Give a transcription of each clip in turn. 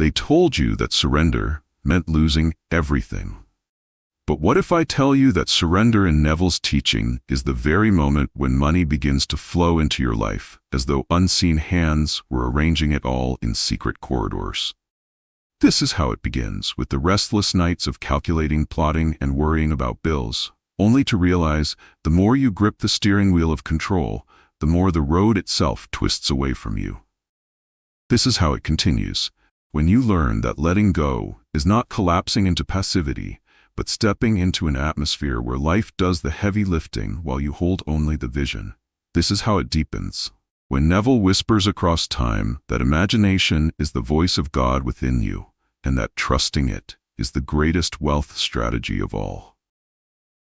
They told you that surrender meant losing everything. But what if I tell you that surrender in Neville's teaching is the very moment when money begins to flow into your life, as though unseen hands were arranging it all in secret corridors? This is how it begins, with the restless nights of calculating, plotting, and worrying about bills, only to realize the more you grip the steering wheel of control, the more the road itself twists away from you. This is how it continues, when you learn that letting go is not collapsing into passivity, but stepping into an atmosphere where life does the heavy lifting while you hold only the vision. This is how it deepens, when Neville whispers across time that imagination is the voice of God within you, and that trusting it is the greatest wealth strategy of all.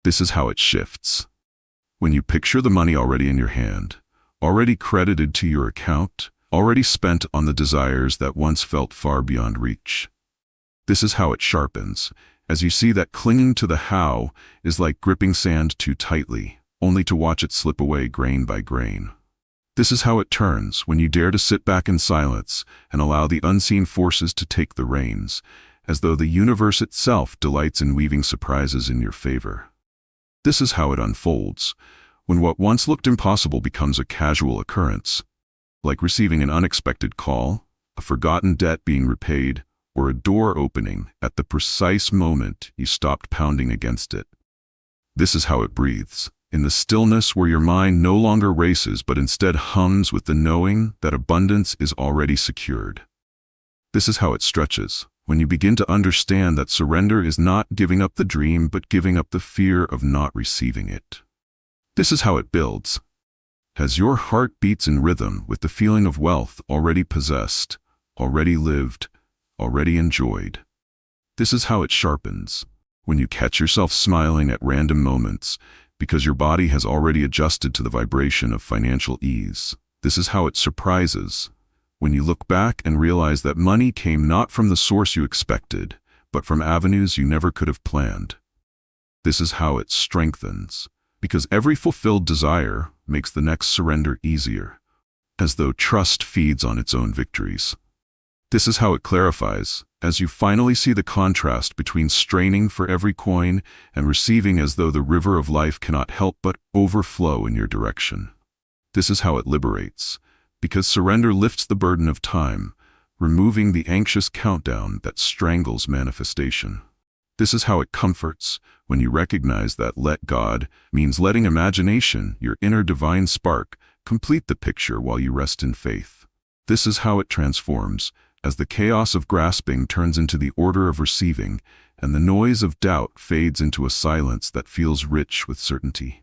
This is how it shifts, when you picture the money already in your hand, already credited to your account, already spent on the desires that once felt far beyond reach. This is how it sharpens, as you see that clinging to the how is like gripping sand too tightly, only to watch it slip away grain by grain. This is how it turns, when you dare to sit back in silence and allow the unseen forces to take the reins, as though the universe itself delights in weaving surprises in your favor. This is how it unfolds, when what once looked impossible becomes a casual occurrence, like receiving an unexpected call, a forgotten debt being repaid, or a door opening at the precise moment you stopped pounding against it. This is how it breathes, in the stillness where your mind no longer races but instead hums with the knowing that abundance is already secured. This is how it stretches, when you begin to understand that surrender is not giving up the dream but giving up the fear of not receiving it. This is how it builds, as your heart beats in rhythm with the feeling of wealth already possessed, already lived, already enjoyed. This is how it sharpens, when you catch yourself smiling at random moments, because your body has already adjusted to the vibration of financial ease. This is how it surprises, when you look back and realize that money came not from the source you expected, but from avenues you never could have planned. This is how it strengthens, because every fulfilled desire makes the next surrender easier, as though trust feeds on its own victories. This is how it clarifies, as you finally see the contrast between straining for every coin and receiving as though the river of life cannot help but overflow in your direction. This is how it liberates, because surrender lifts the burden of time, removing the anxious countdown that strangles manifestation. This is how it comforts, when you recognize that let God means letting imagination, your inner divine spark, complete the picture while you rest in faith. This is how it transforms, as the chaos of grasping turns into the order of receiving, and the noise of doubt fades into a silence that feels rich with certainty.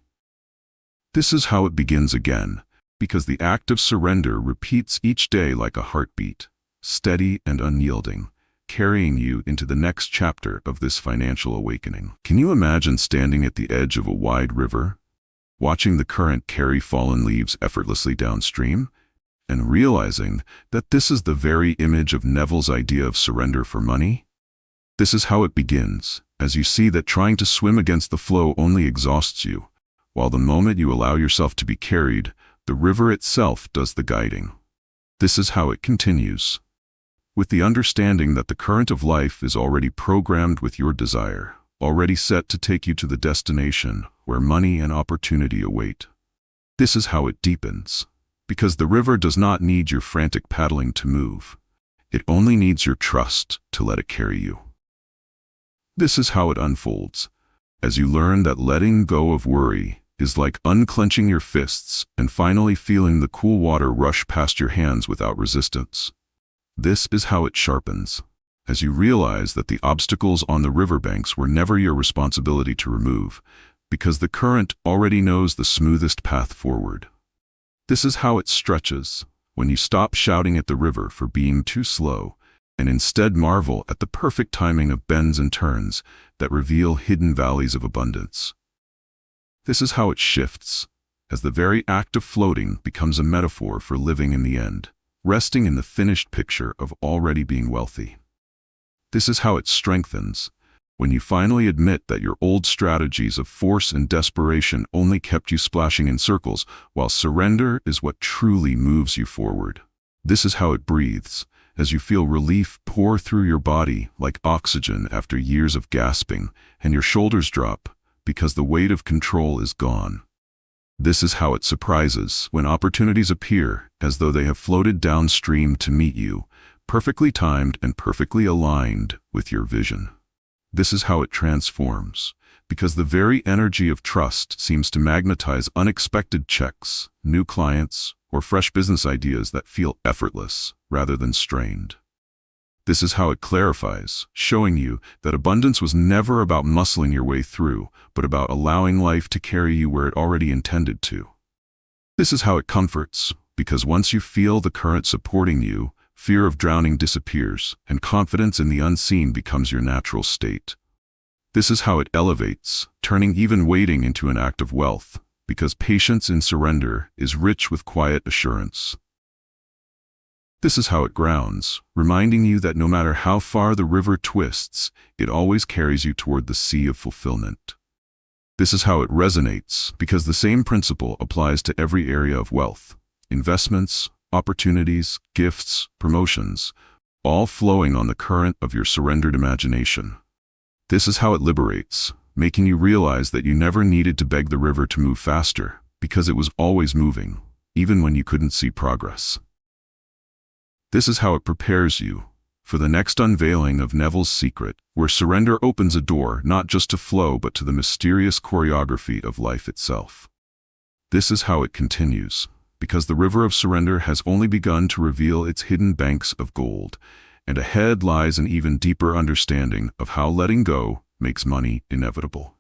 This is how it begins again, because the act of surrender repeats each day like a heartbeat, steady and unyielding, carrying you into the next chapter of this financial awakening. Can you imagine standing at the edge of a wide river, watching the current carry fallen leaves effortlessly downstream, and realizing that this is the very image of Neville's idea of surrender for money? This is how it begins, as you see that trying to swim against the flow only exhausts you, while the moment you allow yourself to be carried, the river itself does the guiding. This is how it continues, with the understanding that the current of life is already programmed with your desire, already set to take you to the destination where money and opportunity await. This is how it deepens, because the river does not need your frantic paddling to move. It only needs your trust to let it carry you. This is how it unfolds, as you learn that letting go of worry is like unclenching your fists and finally feeling the cool water rush past your hands without resistance. This is how it sharpens, as you realize that the obstacles on the riverbanks were never your responsibility to remove, because the current already knows the smoothest path forward. This is how it stretches, when you stop shouting at the river for being too slow, and instead marvel at the perfect timing of bends and turns that reveal hidden valleys of abundance. This is how it shifts, as the very act of floating becomes a metaphor for living in the end, resting in the finished picture of already being wealthy. This is how it strengthens, when you finally admit that your old strategies of force and desperation only kept you splashing in circles, while surrender is what truly moves you forward. This is how it breathes, as you feel relief pour through your body like oxygen after years of gasping, and your shoulders drop because the weight of control is gone. This is how it surprises when opportunities appear as though they have floated downstream to meet you, perfectly timed and perfectly aligned with your vision. This is how it transforms, because the very energy of trust seems to magnetize unexpected checks, new clients, or fresh business ideas that feel effortless rather than strained. This is how it clarifies, showing you that abundance was never about muscling your way through, but about allowing life to carry you where it already intended to. This is how it comforts, because once you feel the current supporting you, fear of drowning disappears, and confidence in the unseen becomes your natural state. This is how it elevates, turning even waiting into an act of wealth, because patience in surrender is rich with quiet assurance. This is how it grounds, reminding you that no matter how far the river twists, it always carries you toward the sea of fulfillment. This is how it resonates, because the same principle applies to every area of wealth: investments, opportunities, gifts, promotions, all flowing on the current of your surrendered imagination. This is how it liberates, making you realize that you never needed to beg the river to move faster, because it was always moving, even when you couldn't see progress. This is how it prepares you for the next unveiling of Neville's secret, where surrender opens a door not just to flow but to the mysterious choreography of life itself. This is how it continues, because the river of surrender has only begun to reveal its hidden banks of gold, and ahead lies an even deeper understanding of how letting go makes money inevitable.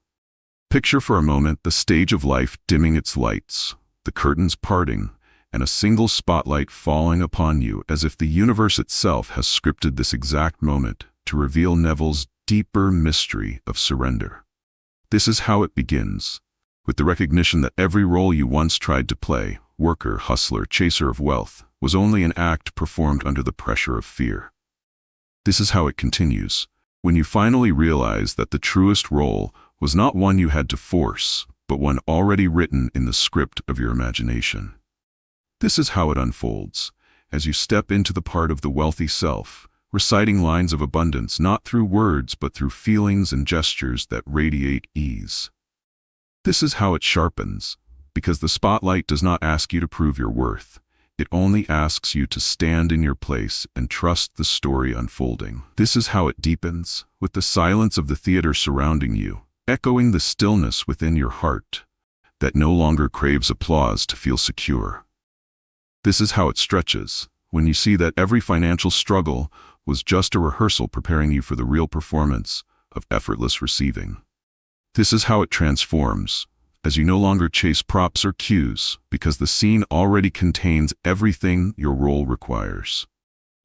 Picture for a moment the stage of life dimming its lights, the curtains parting, and a single spotlight falling upon you, as if the universe itself has scripted this exact moment to reveal Neville's deeper mystery of surrender. This is how it begins, with the recognition that every role you once tried to play, worker, hustler, chaser of wealth, was only an act performed under the pressure of fear. This is how it continues, when you finally realize that the truest role was not one you had to force, but one already written in the script of your imagination. This is how it unfolds, as you step into the part of the wealthy self, reciting lines of abundance not through words but through feelings and gestures that radiate ease. This is how it sharpens, because the spotlight does not ask you to prove your worth. It only asks you to stand in your place and trust the story unfolding. This is how it deepens, with the silence of the theater surrounding you, echoing the stillness within your heart that no longer craves applause to feel secure. This is how it stretches, when you see that every financial struggle was just a rehearsal preparing you for the real performance of effortless receiving. This is how it transforms, as you no longer chase props or cues, because the scene already contains everything your role requires.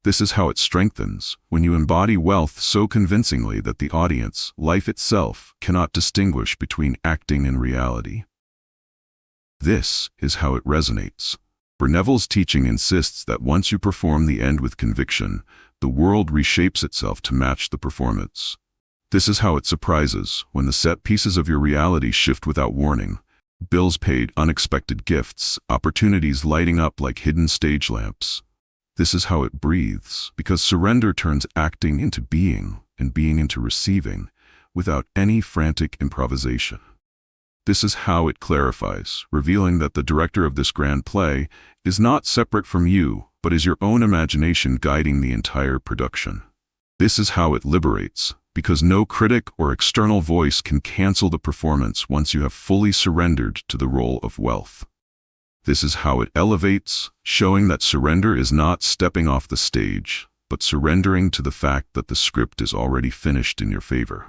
This is how it strengthens, when you embody wealth so convincingly that the audience, life itself, cannot distinguish between acting and reality. This is how it resonates, for Neville's teaching insists that once you perform the end with conviction, the world reshapes itself to match the performance. This is how it surprises, when the set pieces of your reality shift without warning. Bills paid, unexpected gifts, opportunities lighting up like hidden stage lamps. This is how it breathes, because surrender turns acting into being, and being into receiving, without any frantic improvisation. This is how it clarifies, revealing that the director of this grand play is not separate from you, but is your own imagination guiding the entire production. This is how it liberates, because no critic or external voice can cancel the performance once you have fully surrendered to the role of wealth. This is how it elevates, showing that surrender is not stepping off the stage, but surrendering to the fact that the script is already finished in your favor.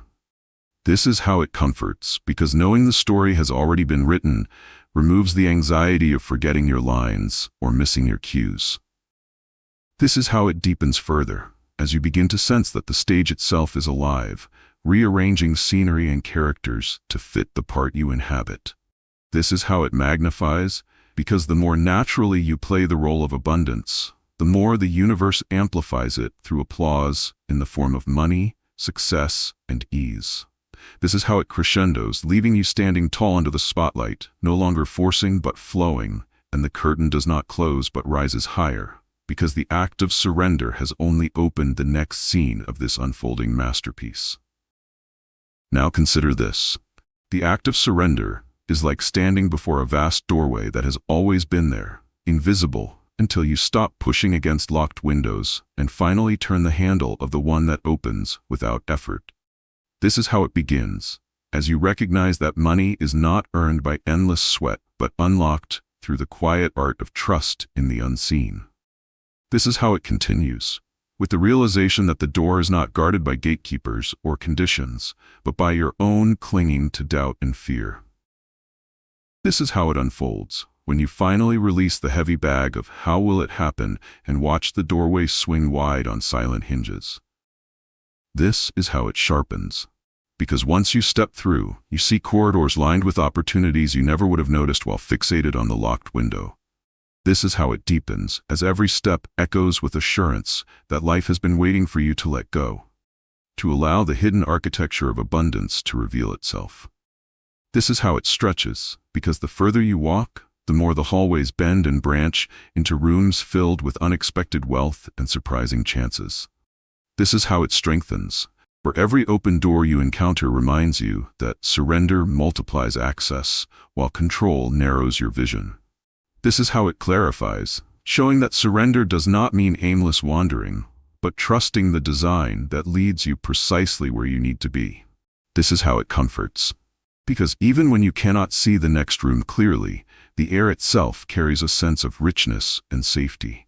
This is how it comforts, because knowing the story has already been written removes the anxiety of forgetting your lines or missing your cues. This is how it deepens further, as you begin to sense that the stage itself is alive, rearranging scenery and characters to fit the part you inhabit. This is how it magnifies, because the more naturally you play the role of abundance, the more the universe amplifies it through applause in the form of money, success, and ease. This is how it crescendos, leaving you standing tall under the spotlight, no longer forcing but flowing, and the curtain does not close but rises higher, because the act of surrender has only opened the next scene of this unfolding masterpiece. Now consider this. The act of surrender is like standing before a vast doorway that has always been there, invisible, until you stop pushing against locked windows and finally turn the handle of the one that opens without effort. This is how it begins, as you recognize that money is not earned by endless sweat, but unlocked through the quiet art of trust in the unseen. This is how it continues, with the realization that the door is not guarded by gatekeepers or conditions, but by your own clinging to doubt and fear. This is how it unfolds, when you finally release the heavy bag of how will it happen and watch the doorway swing wide on silent hinges. This is how it sharpens, because once you step through, you see corridors lined with opportunities you never would have noticed while fixated on the locked window. This is how it deepens, as every step echoes with assurance that life has been waiting for you to let go, to allow the hidden architecture of abundance to reveal itself. This is how it stretches, because the further you walk, the more the hallways bend and branch into rooms filled with unexpected wealth and surprising chances. This is how it strengthens, for every open door you encounter reminds you that surrender multiplies access, while control narrows your vision. This is how it clarifies, showing that surrender does not mean aimless wandering, but trusting the design that leads you precisely where you need to be. This is how it comforts, because even when you cannot see the next room clearly, the air itself carries a sense of richness and safety.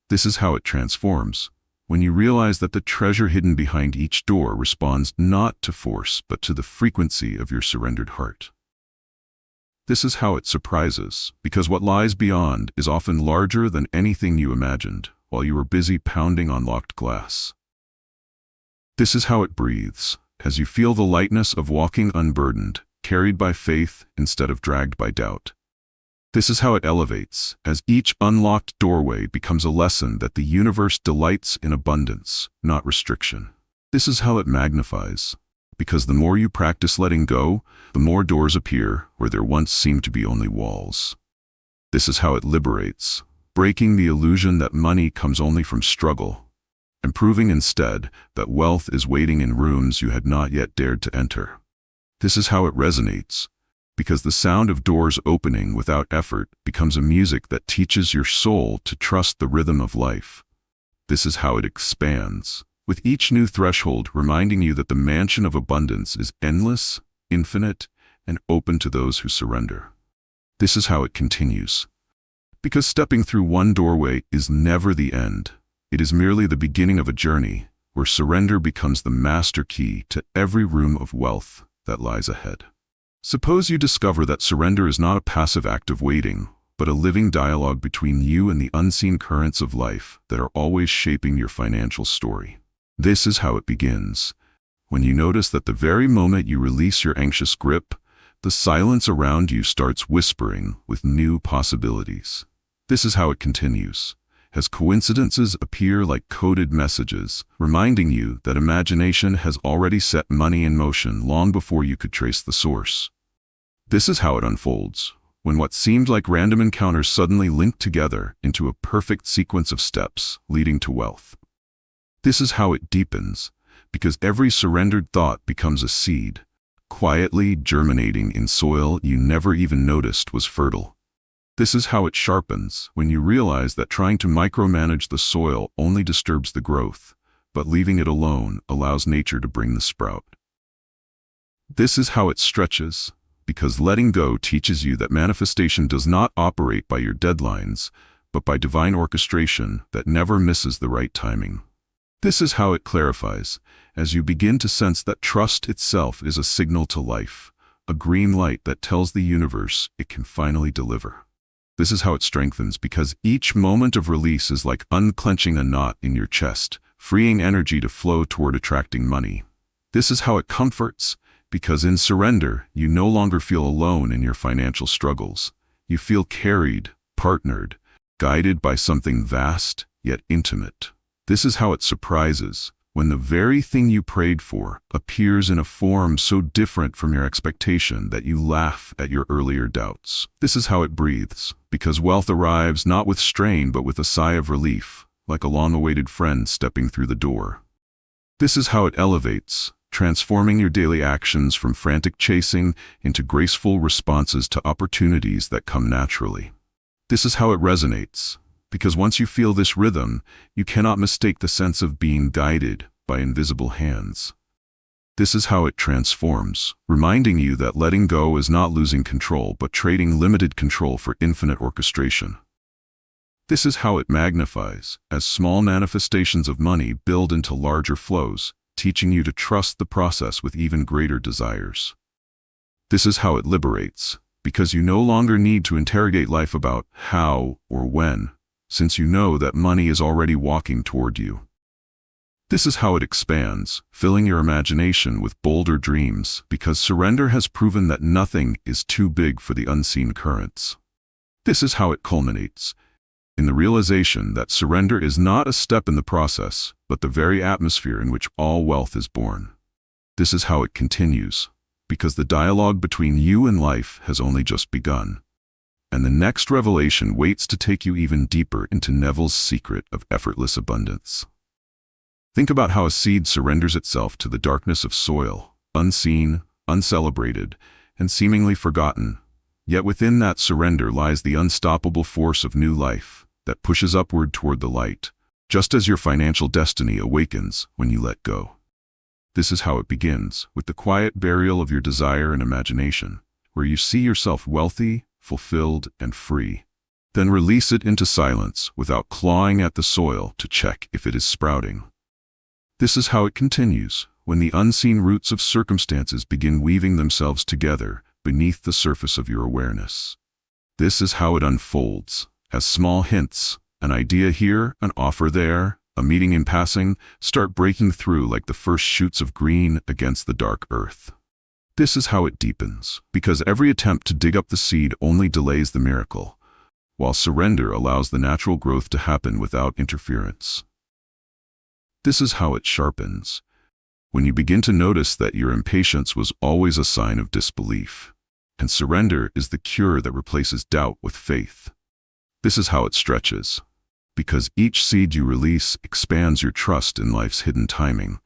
This is how it transforms, when you realize that the treasure hidden behind each door responds not to force, but to the frequency of your surrendered heart. This is how it surprises, because what lies beyond is often larger than anything you imagined while you were busy pounding on locked glass. This is how it breathes, as you feel the lightness of walking unburdened, carried by faith instead of dragged by doubt. This is how it elevates, as each unlocked doorway becomes a lesson that the universe delights in abundance, not restriction. This is how it magnifies, because the more you practice letting go, the more doors appear where there once seemed to be only walls. This is how it liberates, breaking the illusion that money comes only from struggle, and proving instead that wealth is waiting in rooms you had not yet dared to enter. This is how it resonates, because the sound of doors opening without effort becomes a music that teaches your soul to trust the rhythm of life. This is how it expands, with each new threshold reminding you that the mansion of abundance is endless, infinite, and open to those who surrender. This is how it continues, because stepping through one doorway is never the end. It is merely the beginning of a journey where surrender becomes the master key to every room of wealth that lies ahead. Suppose you discover that surrender is not a passive act of waiting, but a living dialogue between you and the unseen currents of life that are always shaping your financial story. This is how it begins, when you notice that the very moment you release your anxious grip, the silence around you starts whispering with new possibilities. This is how it continues, as coincidences appear like coded messages, reminding you that imagination has already set money in motion long before you could trace the source. This is how it unfolds, when what seemed like random encounters suddenly link together into a perfect sequence of steps leading to wealth. This is how it deepens, because every surrendered thought becomes a seed, quietly germinating in soil you never even noticed was fertile. This is how it sharpens, when you realize that trying to micromanage the soil only disturbs the growth, but leaving it alone allows nature to bring the sprout. This is how it stretches, because letting go teaches you that manifestation does not operate by your deadlines, but by divine orchestration that never misses the right timing. This is how it clarifies, as you begin to sense that trust itself is a signal to life, a green light that tells the universe it can finally deliver. This is how it strengthens, because each moment of release is like unclenching a knot in your chest, freeing energy to flow toward attracting money. This is how it comforts, because in surrender, you no longer feel alone in your financial struggles. You feel carried, partnered, guided by something vast yet intimate. This is how it surprises, when the very thing you prayed for appears in a form so different from your expectation that you laugh at your earlier doubts. This is how it breathes, because wealth arrives not with strain but with a sigh of relief, like a long-awaited friend stepping through the door. This is how it elevates, transforming your daily actions from frantic chasing into graceful responses to opportunities that come naturally. This is how it resonates, because once you feel this rhythm, you cannot mistake the sense of being guided by invisible hands. This is how it transforms, reminding you that letting go is not losing control but trading limited control for infinite orchestration. This is how it magnifies, as small manifestations of money build into larger flows, teaching you to trust the process with even greater desires. This is how it liberates, because you no longer need to interrogate life about how or when, since you know that money is already walking toward you. This is how it expands, filling your imagination with bolder dreams, because surrender has proven that nothing is too big for the unseen currents. This is how it culminates, in the realization that surrender is not a step in the process, but the very atmosphere in which all wealth is born. This is how it continues, because the dialogue between you and life has only just begun. And the next revelation waits to take you even deeper into Neville's secret of effortless abundance. Think about how a seed surrenders itself to the darkness of soil, unseen, uncelebrated, and seemingly forgotten. Yet within that surrender lies the unstoppable force of new life that pushes upward toward the light, just as your financial destiny awakens when you let go. This is how it begins, with the quiet burial of your desire and imagination, where you see yourself wealthy, fulfilled, and free. Then release it into silence without clawing at the soil to check if it is sprouting. This is how it continues, when the unseen roots of circumstances begin weaving themselves together beneath the surface of your awareness. This is how it unfolds, as small hints, an idea here, an offer there, a meeting in passing, start breaking through like the first shoots of green against the dark earth. This is how it deepens, because every attempt to dig up the seed only delays the miracle, while surrender allows the natural growth to happen without interference. This is how it sharpens, when you begin to notice that your impatience was always a sign of disbelief, and surrender is the cure that replaces doubt with faith. This is how it stretches, because each seed you release expands your trust in life's hidden timing,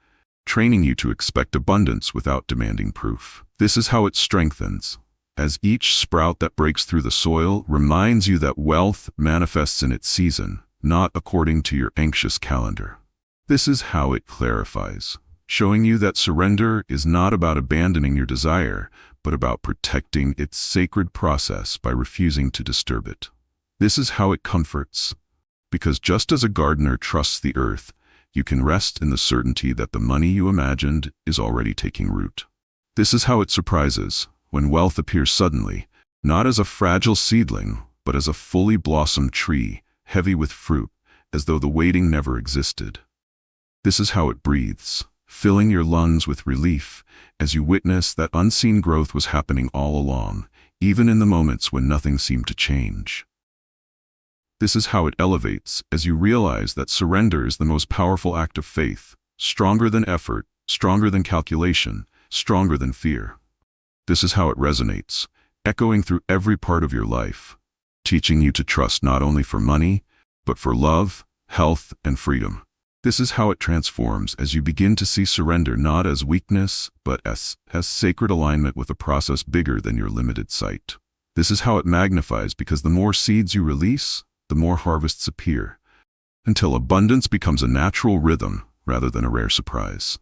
training you to expect abundance without demanding proof. This is how it strengthens, as each sprout that breaks through the soil reminds you that wealth manifests in its season, not according to your anxious calendar. This is how it clarifies, showing you that surrender is not about abandoning your desire, but about protecting its sacred process by refusing to disturb it. This is how it comforts, because just as a gardener trusts the earth, you can rest in the certainty that the money you imagined is already taking root. This is how it surprises, when wealth appears suddenly, not as a fragile seedling, but as a fully blossomed tree, heavy with fruit, as though the waiting never existed. This is how it breathes, filling your lungs with relief as you witness that unseen growth was happening all along, even in the moments when nothing seemed to change. This is how it elevates as you realize that surrender is the most powerful act of faith, stronger than effort, stronger than calculation, stronger than fear. This is how it resonates, echoing through every part of your life, teaching you to trust not only for money, but for love, health, and freedom. This is how it transforms as you begin to see surrender not as weakness, but as sacred alignment with a process bigger than your limited sight. This is how it magnifies, because the more seeds you release, the more harvests appear, until abundance becomes a natural rhythm rather than a rare surprise.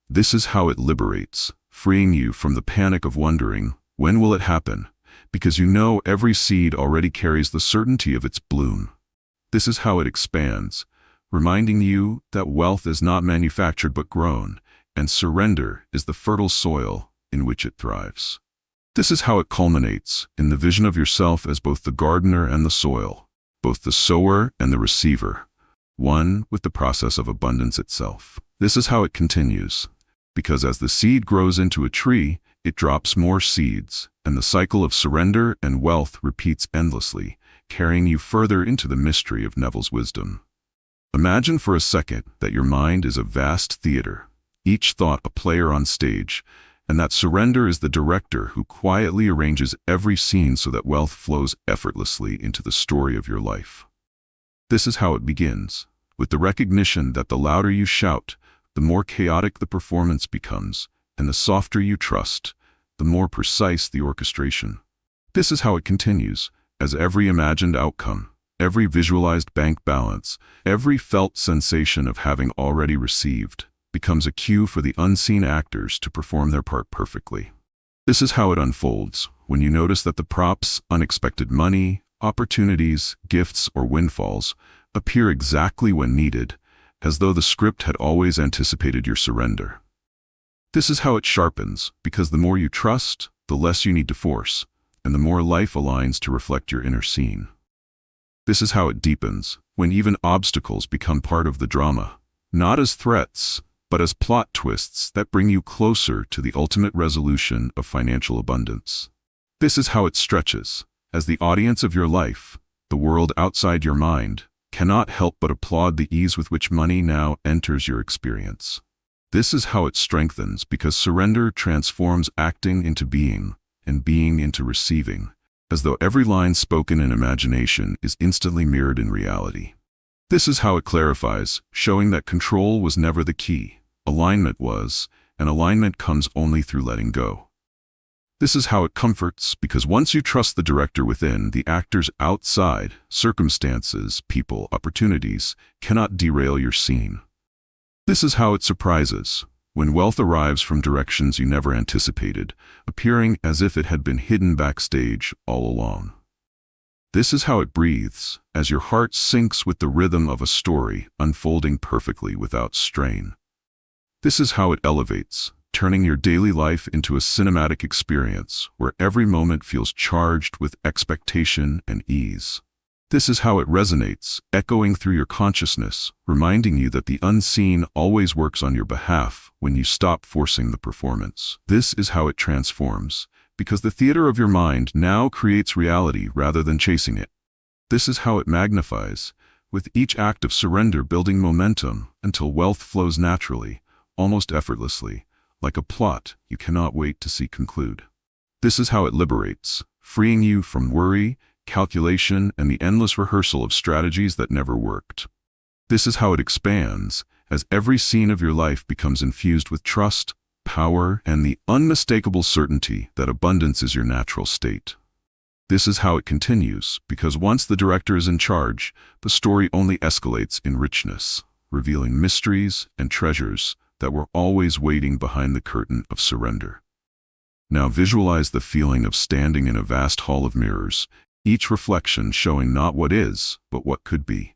This is how it liberates, freeing you from the panic of wondering, when will it happen? Because you know every seed already carries the certainty of its bloom. This is how it expands, reminding you that wealth is not manufactured but grown, and surrender is the fertile soil in which it thrives. This is how it culminates, in the vision of yourself as both the gardener and the soil, both the sower and the receiver, one with the process of abundance itself. This is how it continues, because as the seed grows into a tree, it drops more seeds, and the cycle of surrender and wealth repeats endlessly, carrying you further into the mystery of Neville's wisdom. Imagine for a second that your mind is a vast theater, each thought a player on stage, and that surrender is the director who quietly arranges every scene so that wealth flows effortlessly into the story of your life. This is how it begins, with the recognition that the louder you shout, the more chaotic the performance becomes, and the softer you trust, the more precise the orchestration. This is how it continues, as every imagined outcome, every visualized bank balance, every felt sensation of having already received, becomes a cue for the unseen actors to perform their part perfectly. This is how it unfolds, when you notice that the props, unexpected money, opportunities, gifts, or windfalls appear exactly when needed, as though the script had always anticipated your surrender. This is how it sharpens, because the more you trust, the less you need to force, and the more life aligns to reflect your inner scene. This is how it deepens, when even obstacles become part of the drama, not as threats, but as plot twists that bring you closer to the ultimate resolution of financial abundance. This is how it stretches, as the audience of your life, the world outside your mind, cannot help but applaud the ease with which money now enters your experience. This is how it strengthens, because surrender transforms acting into being, and being into receiving, as though every line spoken in imagination is instantly mirrored in reality. This is how it clarifies, showing that control was never the key, alignment was, and alignment comes only through letting go. This is how it comforts, because once you trust the director within, the actors outside, circumstances, people, opportunities, cannot derail your scene. This is how it surprises, when wealth arrives from directions you never anticipated, appearing as if it had been hidden backstage all along. This is how it breathes, as your heart syncs with the rhythm of a story unfolding perfectly without strain. This is how it elevates, turning your daily life into a cinematic experience where every moment feels charged with expectation and ease. This is how it resonates, echoing through your consciousness, reminding you that the unseen always works on your behalf when you stop forcing the performance. This is how it transforms, because the theater of your mind now creates reality rather than chasing it. This is how it magnifies, with each act of surrender building momentum until wealth flows naturally, almost effortlessly, like a plot you cannot wait to see conclude. This is how it liberates, freeing you from worry, calculation, and the endless rehearsal of strategies that never worked. This is how it expands, as every scene of your life becomes infused with trust, power, and the unmistakable certainty that abundance is your natural state. This is how it continues, because once the director is in charge, the story only escalates in richness, revealing mysteries and treasures that were always waiting behind the curtain of surrender. Now visualize the feeling of standing in a vast hall of mirrors, each reflection showing not what is, but what could be.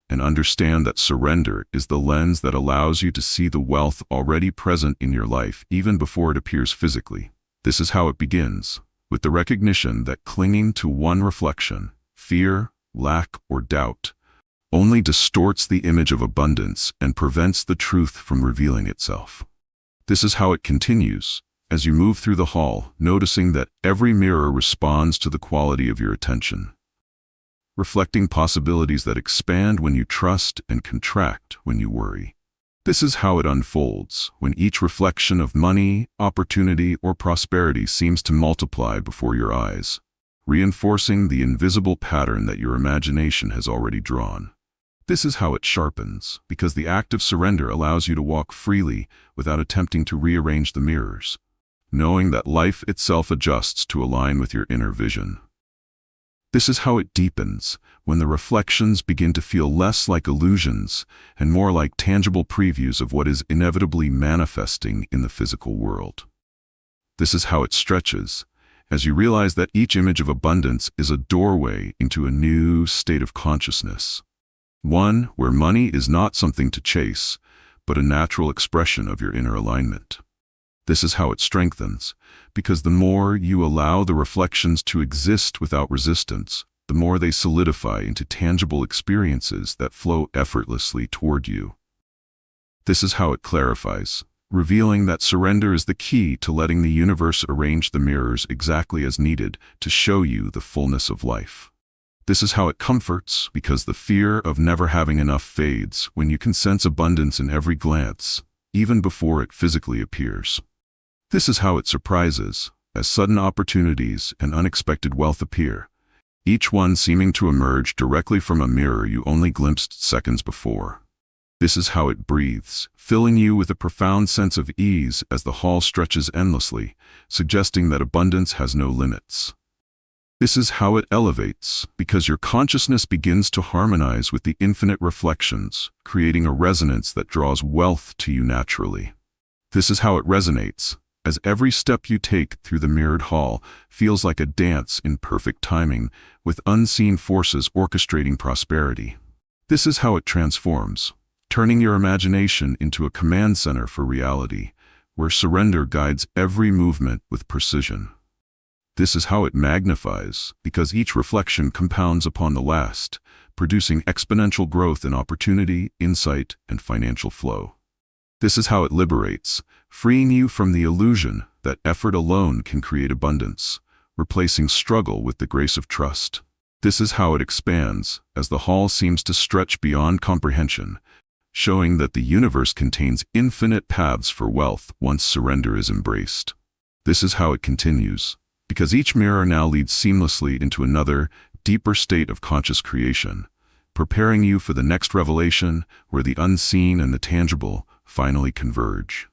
And understand that surrender is the lens that allows you to see the wealth already present in your life even before it appears physically. This is how it begins, with the recognition that clinging to one reflection, fear, lack, or doubt, only distorts the image of abundance and prevents the truth from revealing itself. This is how it continues, as you move through the hall, noticing that every mirror responds to the quality of your attention, reflecting possibilities that expand when you trust and contract when you worry. This is how it unfolds, when each reflection of money, opportunity, or prosperity seems to multiply before your eyes, reinforcing the invisible pattern that your imagination has already drawn. This is how it sharpens, because the act of surrender allows you to walk freely without attempting to rearrange the mirrors, knowing that life itself adjusts to align with your inner vision. This is how it deepens, when the reflections begin to feel less like illusions and more like tangible previews of what is inevitably manifesting in the physical world. This is how it stretches, as you realize that each image of abundance is a doorway into a new state of consciousness, one where money is not something to chase, but a natural expression of your inner alignment. This is how it strengthens, because the more you allow the reflections to exist without resistance, the more they solidify into tangible experiences that flow effortlessly toward you. This is how it clarifies, revealing that surrender is the key to letting the universe arrange the mirrors exactly as needed to show you the fullness of life. This is how it comforts, because the fear of never having enough fades when you can sense abundance in every glance, even before it physically appears. This is how it surprises, as sudden opportunities and unexpected wealth appear, each one seeming to emerge directly from a mirror you only glimpsed seconds before. This is how it breathes, filling you with a profound sense of ease as the hall stretches endlessly, suggesting that abundance has no limits. This is how it elevates, because your consciousness begins to harmonize with the infinite reflections, creating a resonance that draws wealth to you naturally. This is how it resonates, as every step you take through the mirrored hall feels like a dance in perfect timing, with unseen forces orchestrating prosperity. This is how it transforms, turning your imagination into a command center for reality, where surrender guides every movement with precision. This is how it magnifies, because each reflection compounds upon the last, producing exponential growth in opportunity, insight, and financial flow. This is how it liberates, freeing you from the illusion that effort alone can create abundance, replacing struggle with the grace of trust. This is how it expands, as the hall seems to stretch beyond comprehension, showing that the universe contains infinite paths for wealth once surrender is embraced. This is how it continues, because each mirror now leads seamlessly into another, deeper state of conscious creation, preparing you for the next revelation where the unseen and the tangible finally converge.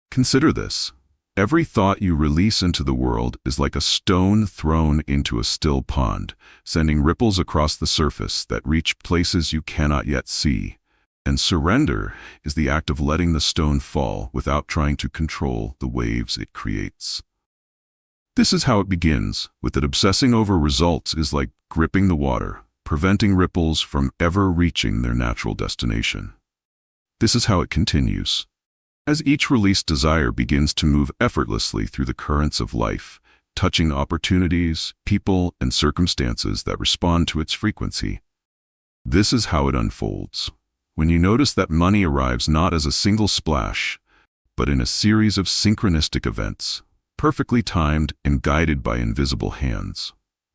Consider this. Every thought you release into the world is like a stone thrown into a still pond, sending ripples across the surface that reach places you cannot yet see. And surrender is the act of letting the stone fall without trying to control the waves it creates. This is how it begins, with that obsessing over results is like gripping the water, preventing ripples from ever reaching their natural destination. This is how it continues, as each released desire begins to move effortlessly through the currents of life, touching opportunities, people, and circumstances that respond to its frequency. This is how it unfolds, when you notice that money arrives not as a single splash, but in a series of synchronistic events, perfectly timed and guided by invisible hands.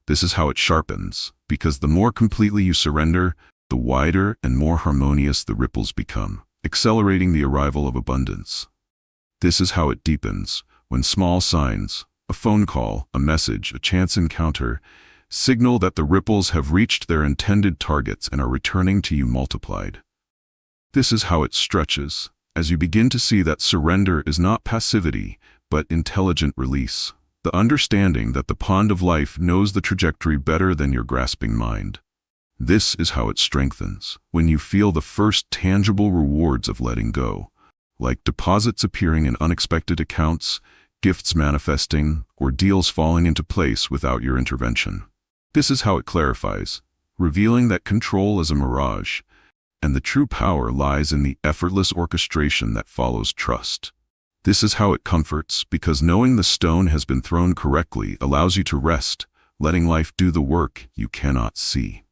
This is how it sharpens, because the more completely you surrender, the wider and more harmonious the ripples become, accelerating the arrival of abundance. This is how it deepens, when small signs, a phone call, a message, a chance encounter, signal that the ripples have reached their intended targets and are returning to you multiplied. This is how it stretches, as you begin to see that surrender is not passivity, but intelligent release, the understanding that the pond of life knows the trajectory better than your grasping mind. This is how it strengthens, when you feel the first tangible rewards of letting go, like deposits appearing in unexpected accounts, gifts manifesting, or deals falling into place without your intervention. This is how it clarifies, revealing that control is a mirage, and the true power lies in the effortless orchestration that follows trust. This is how it comforts, because knowing the stone has been thrown correctly allows you to rest, letting life do the work you cannot see.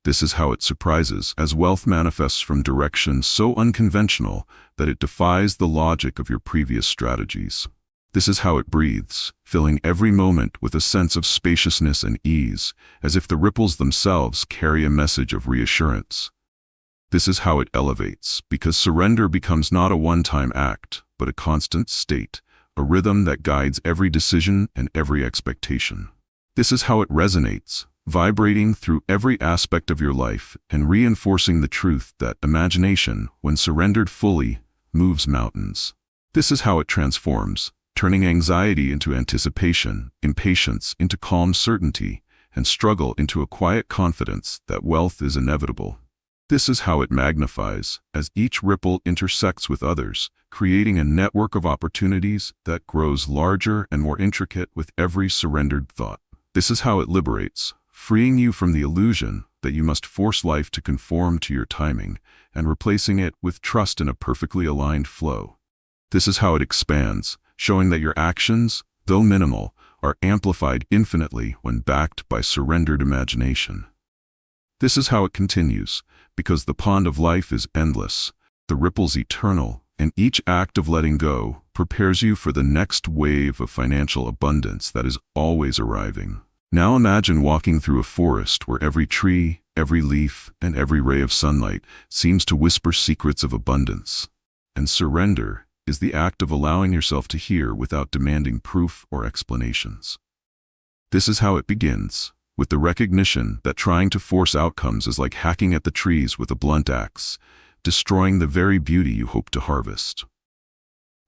This is how it surprises, as wealth manifests from direction so unconventional that it defies the logic of your previous strategies. This is how it breathes, filling every moment with a sense of spaciousness and ease, as if the ripples themselves carry a message of reassurance. This is how it elevates, because surrender becomes not a one-time act, but a constant state, a rhythm that guides every decision and every expectation. This is how it resonates, vibrating through every aspect of your life and reinforcing the truth that imagination, when surrendered fully, moves mountains. This is how it transforms, turning anxiety into anticipation, impatience into calm certainty, and struggle into a quiet confidence that wealth is inevitable. This is how it magnifies, as each ripple intersects with others, creating a network of opportunities that grows larger and more intricate with every surrendered thought. This is how it liberates, freeing you from the illusion that you must force life to conform to your timing and replacing it with trust in a perfectly aligned flow. This is how it expands, showing that your actions, though minimal, are amplified infinitely when backed by surrendered imagination. This is how it continues, because the pond of life is endless, the ripples eternal, and each act of letting go prepares you for the next wave of financial abundance that is always arriving. Now imagine walking through a forest where every tree, every leaf, and every ray of sunlight seems to whisper secrets of abundance. And surrender is the act of allowing yourself to hear without demanding proof or explanations. This is how it begins, with the recognition that trying to force outcomes is like hacking at the trees with a blunt axe, destroying the very beauty you hope to harvest.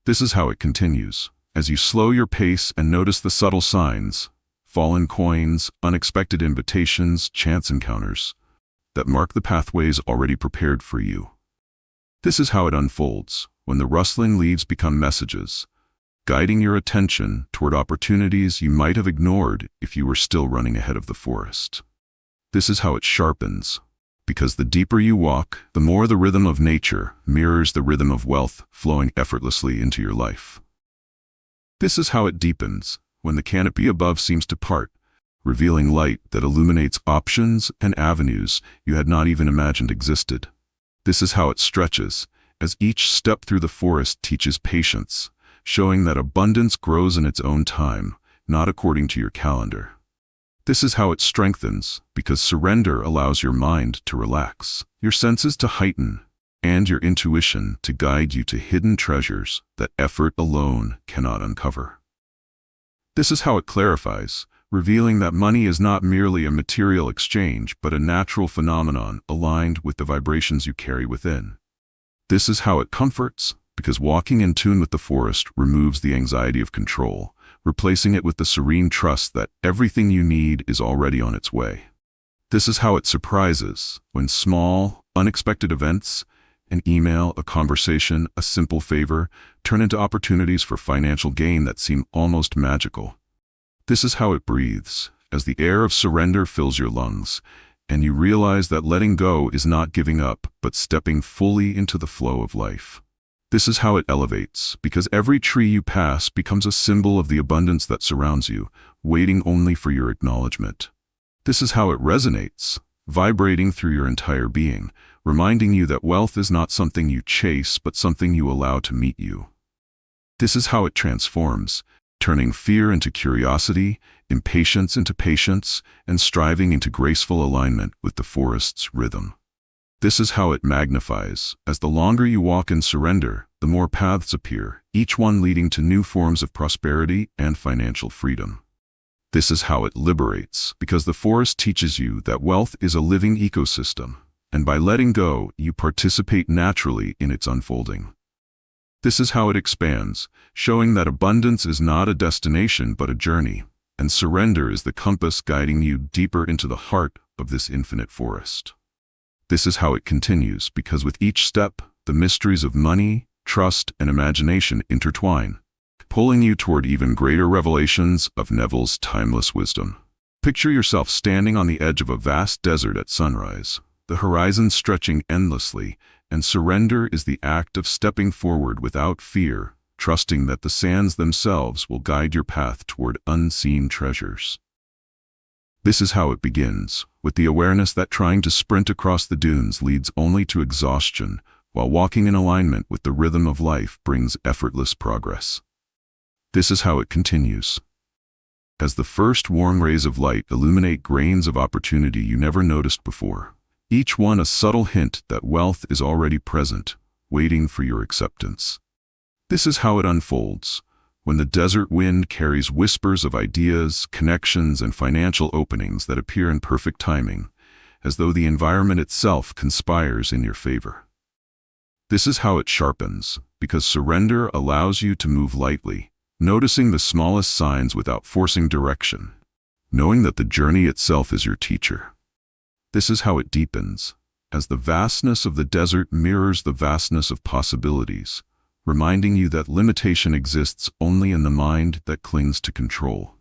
This is how it continues, as you slow your pace and notice the subtle signs, fallen coins, unexpected invitations, chance encounters, that mark the pathways already prepared for you. This is how it unfolds, when the rustling leaves become messages, guiding your attention toward opportunities you might have ignored if you were still running ahead of the forest. This is how it sharpens, because the deeper you walk, the more the rhythm of nature mirrors the rhythm of wealth flowing effortlessly into your life. This is how it deepens, when the canopy above seems to part, revealing light that illuminates options and avenues you had not even imagined existed. This is how it stretches, as each step through the forest teaches patience, showing that abundance grows in its own time, not according to your calendar. This is how it strengthens, because surrender allows your mind to relax, your senses to heighten, and your intuition to guide you to hidden treasures that effort alone cannot uncover. This is how it clarifies, revealing that money is not merely a material exchange but a natural phenomenon aligned with the vibrations you carry within. This is how it comforts, because walking in tune with the forest removes the anxiety of control, replacing it with the serene trust that everything you need is already on its way. This is how it surprises, when small, unexpected events, an email, a conversation, a simple favor, turn into opportunities for financial gain that seem almost magical. This is how it breathes, as the air of surrender fills your lungs, and you realize that letting go is not giving up, but stepping fully into the flow of life. This is how it elevates, because every tree you pass becomes a symbol of the abundance that surrounds you, waiting only for your acknowledgement. This is how it resonates, vibrating through your entire being, reminding you that wealth is not something you chase, but something you allow to meet you. This is how it transforms, turning fear into curiosity, impatience into patience, and striving into graceful alignment with the forest's rhythm. This is how it magnifies, as the longer you walk in surrender, the more paths appear, each one leading to new forms of prosperity and financial freedom. This is how it liberates, because the forest teaches you that wealth is a living ecosystem, and by letting go, you participate naturally in its unfolding. This is how it expands, showing that abundance is not a destination but a journey, and surrender is the compass guiding you deeper into the heart of this infinite forest. This is how it continues, because with each step, the mysteries of money, trust, and imagination intertwine, pulling you toward even greater revelations of Neville's timeless wisdom. Picture yourself standing on the edge of a vast desert at sunrise, the horizon stretching endlessly, and surrender is the act of stepping forward without fear, trusting that the sands themselves will guide your path toward unseen treasures. This is how it begins, with the awareness that trying to sprint across the dunes leads only to exhaustion, while walking in alignment with the rhythm of life brings effortless progress. This is how it continues, as the first warm rays of light illuminate grains of opportunity you never noticed before, each one a subtle hint that wealth is already present, waiting for your acceptance. This is how it unfolds, when the desert wind carries whispers of ideas, connections, and financial openings that appear in perfect timing, as though the environment itself conspires in your favor. This is how it sharpens, because surrender allows you to move lightly, noticing the smallest signs without forcing direction, knowing that the journey itself is your teacher. This is how it deepens, as the vastness of the desert mirrors the vastness of possibilities, reminding you that limitation exists only in the mind that clings to control.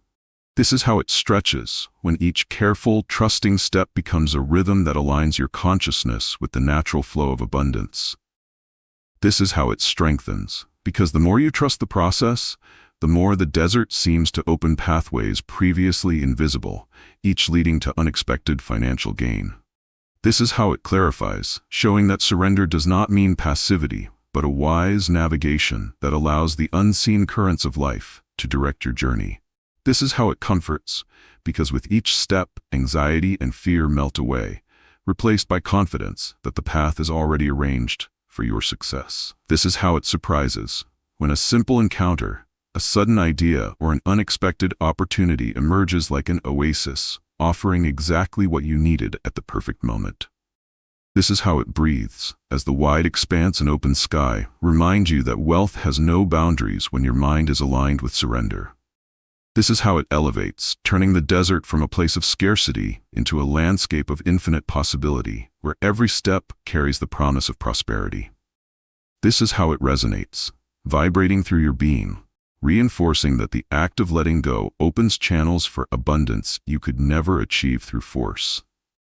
This is how it stretches, when each careful, trusting step becomes a rhythm that aligns your consciousness with the natural flow of abundance. This is how it strengthens, because the more you trust the process, the more the desert seems to open pathways previously invisible, each leading to unexpected financial gain. This is how it clarifies, showing that surrender does not mean passivity, but a wise navigation that allows the unseen currents of life to direct your journey. This is how it comforts, because with each step, anxiety and fear melt away, replaced by confidence that the path is already arranged for your success. This is how it surprises, when a simple encounter, a sudden idea, or an unexpected opportunity emerges like an oasis, offering exactly what you needed at the perfect moment. This is how it breathes, as the wide expanse and open sky remind you that wealth has no boundaries when your mind is aligned with surrender. This is how it elevates, turning the desert from a place of scarcity into a landscape of infinite possibility, where every step carries the promise of prosperity. This is how it resonates, vibrating through your being, reinforcing that the act of letting go opens channels for abundance you could never achieve through force.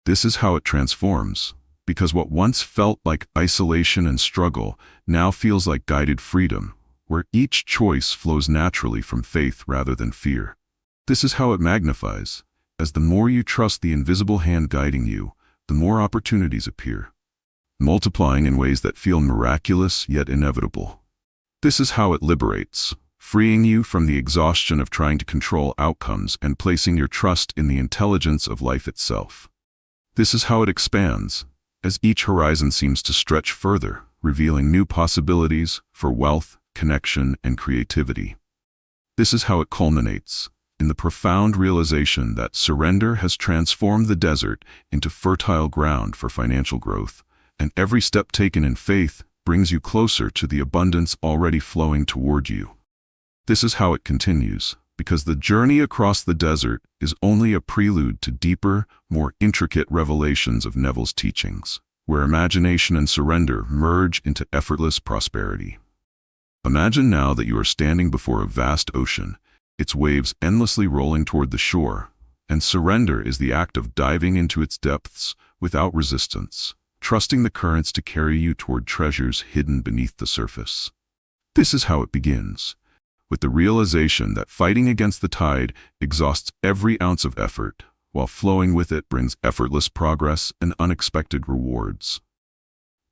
This is how it transforms, because what once felt like isolation and struggle now feels like guided freedom, where each choice flows naturally from faith rather than fear. This is how it magnifies, as the more you trust the invisible hand guiding you, the more opportunities appear, multiplying in ways that feel miraculous yet inevitable. This is how it liberates, freeing you from the exhaustion of trying to control outcomes and placing your trust in the intelligence of life itself. This is how it expands, as each horizon seems to stretch further, revealing new possibilities for wealth, connection, and creativity. This is how it culminates, in the profound realization that surrender has transformed the desert into fertile ground for financial growth, and every step taken in faith brings you closer to the abundance already flowing toward you. This is how it continues, because the journey across the desert is only a prelude to deeper, more intricate revelations of Neville's teachings, where imagination and surrender merge into effortless prosperity. Imagine now that you are standing before a vast ocean, its waves endlessly rolling toward the shore, and surrender is the act of diving into its depths without resistance, trusting the currents to carry you toward treasures hidden beneath the surface. This is how it begins, with the realization that fighting against the tide exhausts every ounce of effort, while flowing with it brings effortless progress and unexpected rewards.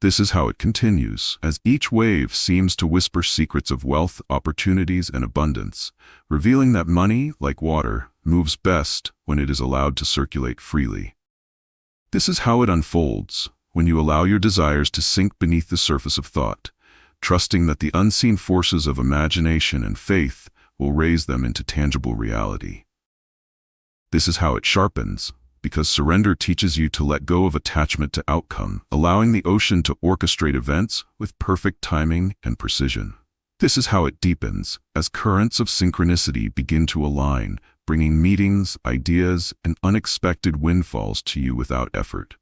This is how it continues, as each wave seems to whisper secrets of wealth, opportunities, and abundance, revealing that money, like water, moves best when it is allowed to circulate freely. This is how it unfolds, when you allow your desires to sink beneath the surface of thought, trusting that the unseen forces of imagination and faith will raise them into tangible reality. This is how it sharpens, because surrender teaches you to let go of attachment to outcome, allowing the ocean to orchestrate events with perfect timing and precision. This is how it deepens, as currents of synchronicity begin to align, bringing meetings, ideas, and unexpected windfalls to you without effort.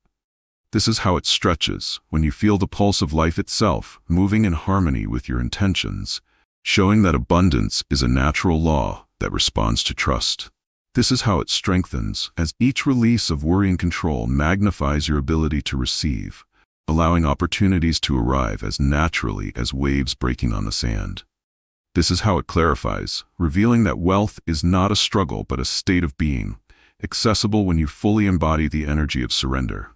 This is how it stretches, when you feel the pulse of life itself moving in harmony with your intentions, showing that abundance is a natural law that responds to trust. This is how it strengthens, as each release of worry and control magnifies your ability to receive, allowing opportunities to arrive as naturally as waves breaking on the sand. This is how it clarifies, revealing that wealth is not a struggle but a state of being, accessible when you fully embody the energy of surrender.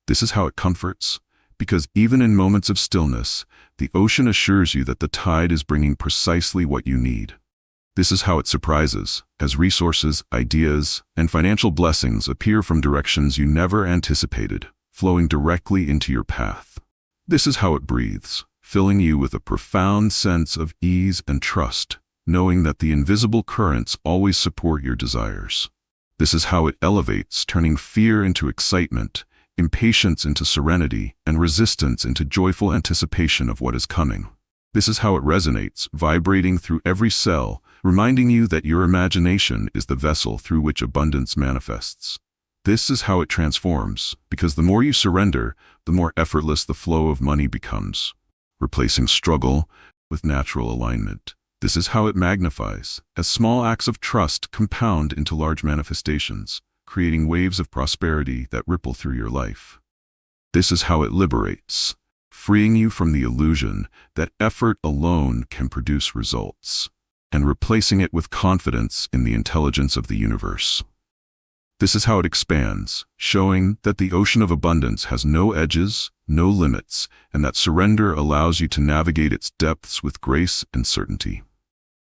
This is how it comforts, because even in moments of stillness, the ocean assures you that the tide is bringing precisely what you need. This is how it surprises, as resources, ideas, and financial blessings appear from directions you never anticipated, flowing directly into your path. This is how it breathes, filling you with a profound sense of ease and trust, knowing that the invisible currents always support your desires. This is how it elevates, turning fear into excitement, impatience into serenity, and resistance into joyful anticipation of what is coming. This is how it resonates, vibrating through every cell, reminding you that your imagination is the vessel through which abundance manifests. This is how it transforms, because the more you surrender, the more effortless the flow of money becomes, replacing struggle with natural alignment. This is how it magnifies, as small acts of trust compound into large manifestations, creating waves of prosperity that ripple through your life. This is how it liberates, freeing you from the illusion that effort alone can produce results, and replacing it with confidence in the intelligence of the universe. This is how it expands, showing that the ocean of abundance has no edges, no limits, and that surrender allows you to navigate its depths with grace and certainty.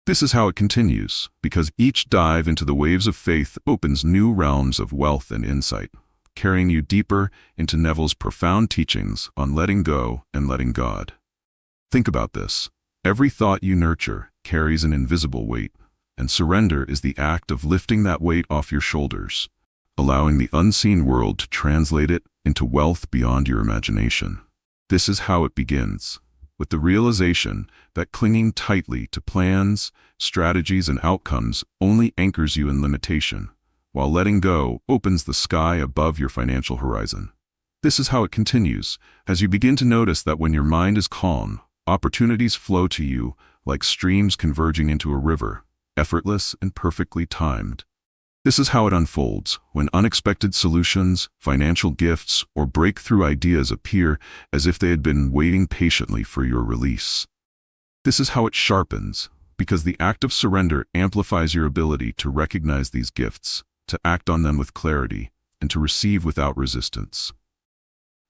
This is how it continues, because each dive into the waves of faith opens new realms of wealth and insight, carrying you deeper into Neville's profound teachings on letting go and letting God. Think about this. Every thought you nurture carries an invisible weight, and surrender is the act of lifting that weight off your shoulders, allowing the unseen world to translate it into wealth beyond your imagination. This is how it begins, with the realization that clinging tightly to plans, strategies, and outcomes only anchors you in limitation, while letting go opens the sky above your financial horizon. This is how it continues, as you begin to notice that when your mind is calm, opportunities flow to you like streams converging into a river, effortless and perfectly timed. This is how it unfolds, when unexpected solutions, financial gifts, or breakthrough ideas appear as if they had been waiting patiently for your release. This is how it sharpens, because the act of surrender amplifies your ability to recognize these gifts, to act on them with clarity, and to receive without resistance.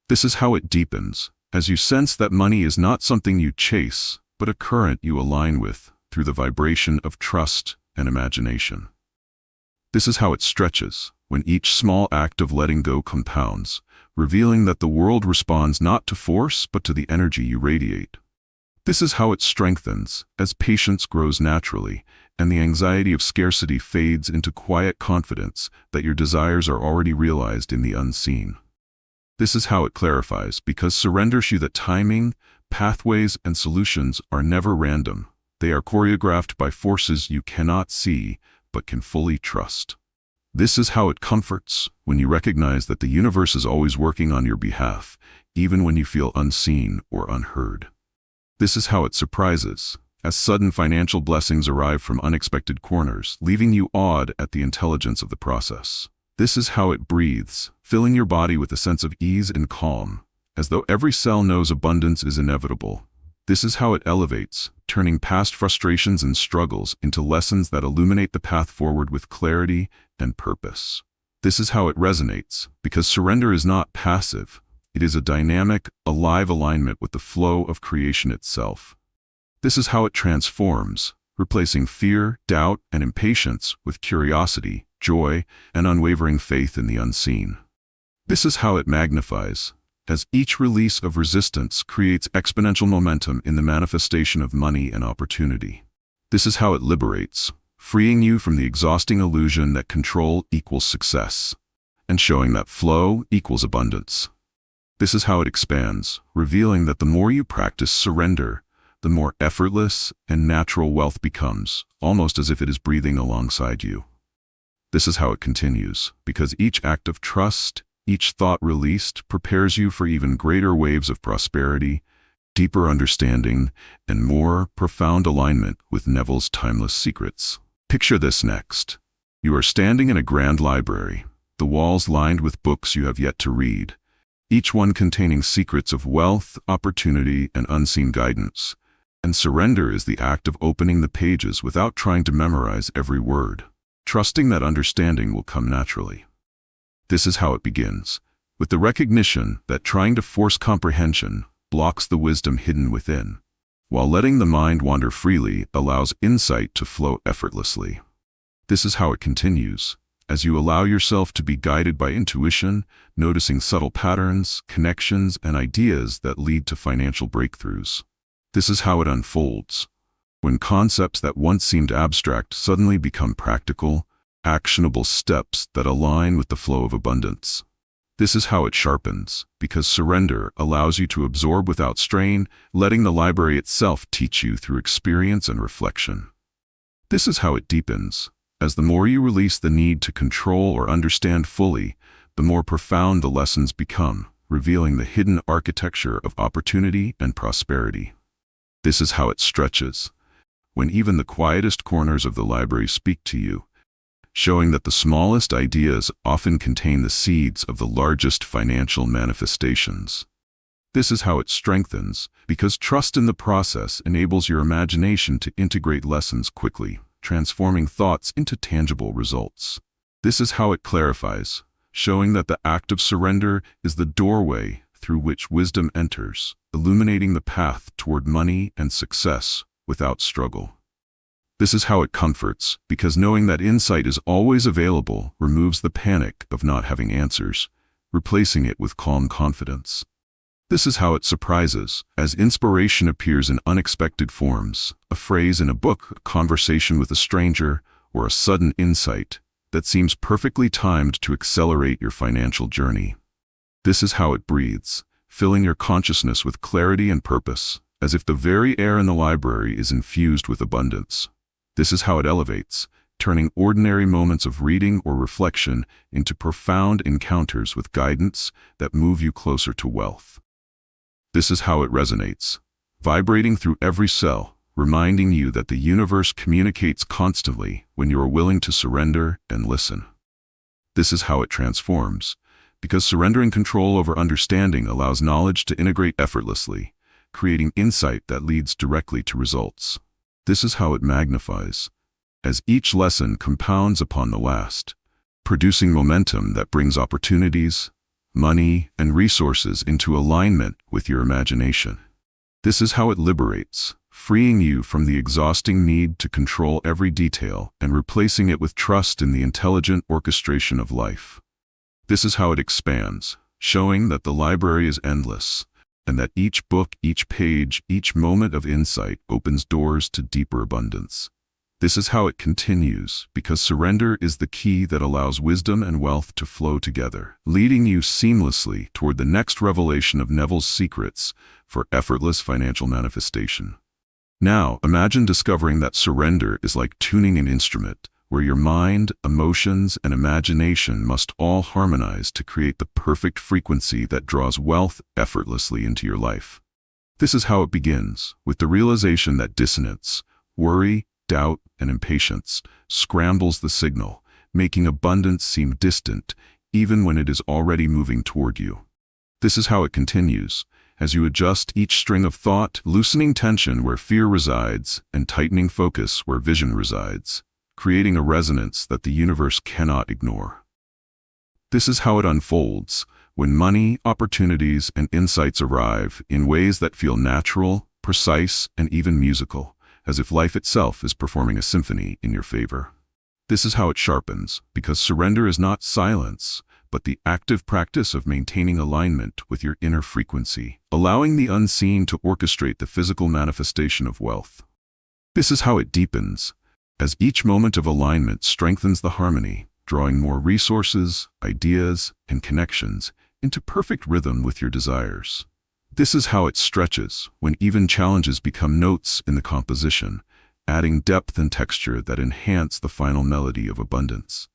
This is how it deepens, as you sense that money is not something you chase, but a current you align with through the vibration of trust and imagination. This is how it stretches, when each small act of letting go compounds, revealing that the world responds not to force but to the energy you radiate. This is how it strengthens, as patience grows naturally, and the anxiety of scarcity fades into quiet confidence that your desires are already realized in the unseen. This is how it clarifies, because surrender shows you that timing, pathways, and solutions are never random. They are choreographed by forces you cannot see, but can fully trust. This is how it comforts, when you recognize that the universe is always working on your behalf, even when you feel unseen or unheard. This is how it surprises, as sudden financial blessings arrive from unexpected corners, leaving you awed at the intelligence of the process. This is how it breathes, filling your body with a sense of ease and calm, as though every cell knows abundance is inevitable. This is how it elevates, turning past frustrations and struggles into lessons that illuminate the path forward with clarity and purpose. This is how it resonates, because surrender is not passive. It is a dynamic, alive alignment with the flow of creation itself. This is how it transforms, replacing fear, doubt, and impatience with curiosity, joy, and unwavering faith in the unseen. This is how it magnifies, as each release of resistance creates exponential momentum in the manifestation of money and opportunity. This is how it liberates, freeing you from the exhausting illusion that control equals success, and showing that flow equals abundance. This is how it expands, revealing that the more you practice surrender, the more effortless and natural wealth becomes, almost as if it is breathing alongside you. This is how it continues, because each act of trust, each thought released, prepares you for even greater waves of prosperity, deeper understanding, and more profound alignment with Neville's timeless secrets. Picture this next. You are standing in a grand library, the walls lined with books you have yet to read, each one containing secrets of wealth, opportunity, and unseen guidance. And surrender is the act of opening the pages without trying to memorize every word, trusting that understanding will come naturally. This is how it begins, with the recognition that trying to force comprehension blocks the wisdom hidden within, while letting the mind wander freely allows insight to flow effortlessly. This is how it continues, as you allow yourself to be guided by intuition, noticing subtle patterns, connections, and ideas that lead to financial breakthroughs. This is how it unfolds, when concepts that once seemed abstract suddenly become practical, actionable steps that align with the flow of abundance. This is how it sharpens, because surrender allows you to absorb without strain, letting the library itself teach you through experience and reflection. This is how it deepens, as the more you release the need to control or understand fully, the more profound the lessons become, revealing the hidden architecture of opportunity and prosperity. This is how it stretches, when even the quietest corners of the library speak to you, showing that the smallest ideas often contain the seeds of the largest financial manifestations. This is how it strengthens, because trust in the process enables your imagination to integrate lessons quickly, transforming thoughts into tangible results. This is how it clarifies, showing that the act of surrender is the doorway through which wisdom enters, illuminating the path toward money and success without struggle. This is how it comforts, because knowing that insight is always available removes the panic of not having answers, replacing it with calm confidence. This is how it surprises, as inspiration appears in unexpected forms, a phrase in a book, a conversation with a stranger, or a sudden insight that seems perfectly timed to accelerate your financial journey. This is how it breathes, filling your consciousness with clarity and purpose, as if the very air in the library is infused with abundance. This is how it elevates, turning ordinary moments of reading or reflection into profound encounters with guidance that move you closer to wealth. This is how it resonates, vibrating through every cell, reminding you that the universe communicates constantly when you are willing to surrender and listen. This is how it transforms, because surrendering control over understanding allows knowledge to integrate effortlessly, creating insight that leads directly to results. This is how it magnifies, as each lesson compounds upon the last, producing momentum that brings opportunities, money, and resources into alignment with your imagination. This is how it liberates, freeing you from the exhausting need to control every detail and replacing it with trust in the intelligent orchestration of life. This is how it expands, showing that the library is endless, and that each book, each page, each moment of insight opens doors to deeper abundance. This is how it continues, because surrender is the key that allows wisdom and wealth to flow together, leading you seamlessly toward the next revelation of Neville's secrets for effortless financial manifestation. Now, imagine discovering that surrender is like tuning an instrument, where your mind, emotions, and imagination must all harmonize to create the perfect frequency that draws wealth effortlessly into your life. This is how it begins, with the realization that dissonance, worry, doubt, and impatience scrambles the signal, making abundance seem distant, even when it is already moving toward you. This is how it continues, as you adjust each string of thought, loosening tension where fear resides and tightening focus where vision resides, creating a resonance that the universe cannot ignore. This is how it unfolds, when money, opportunities, and insights arrive in ways that feel natural, precise, and even musical, as if life itself is performing a symphony in your favor. This is how it sharpens, because surrender is not silence, but the active practice of maintaining alignment with your inner frequency, allowing the unseen to orchestrate the physical manifestation of wealth. This is how it deepens, as each moment of alignment strengthens the harmony, drawing more resources, ideas, and connections into perfect rhythm with your desires. This is how it stretches, when even challenges become notes in the composition, adding depth and texture that enhance the final melody of abundance.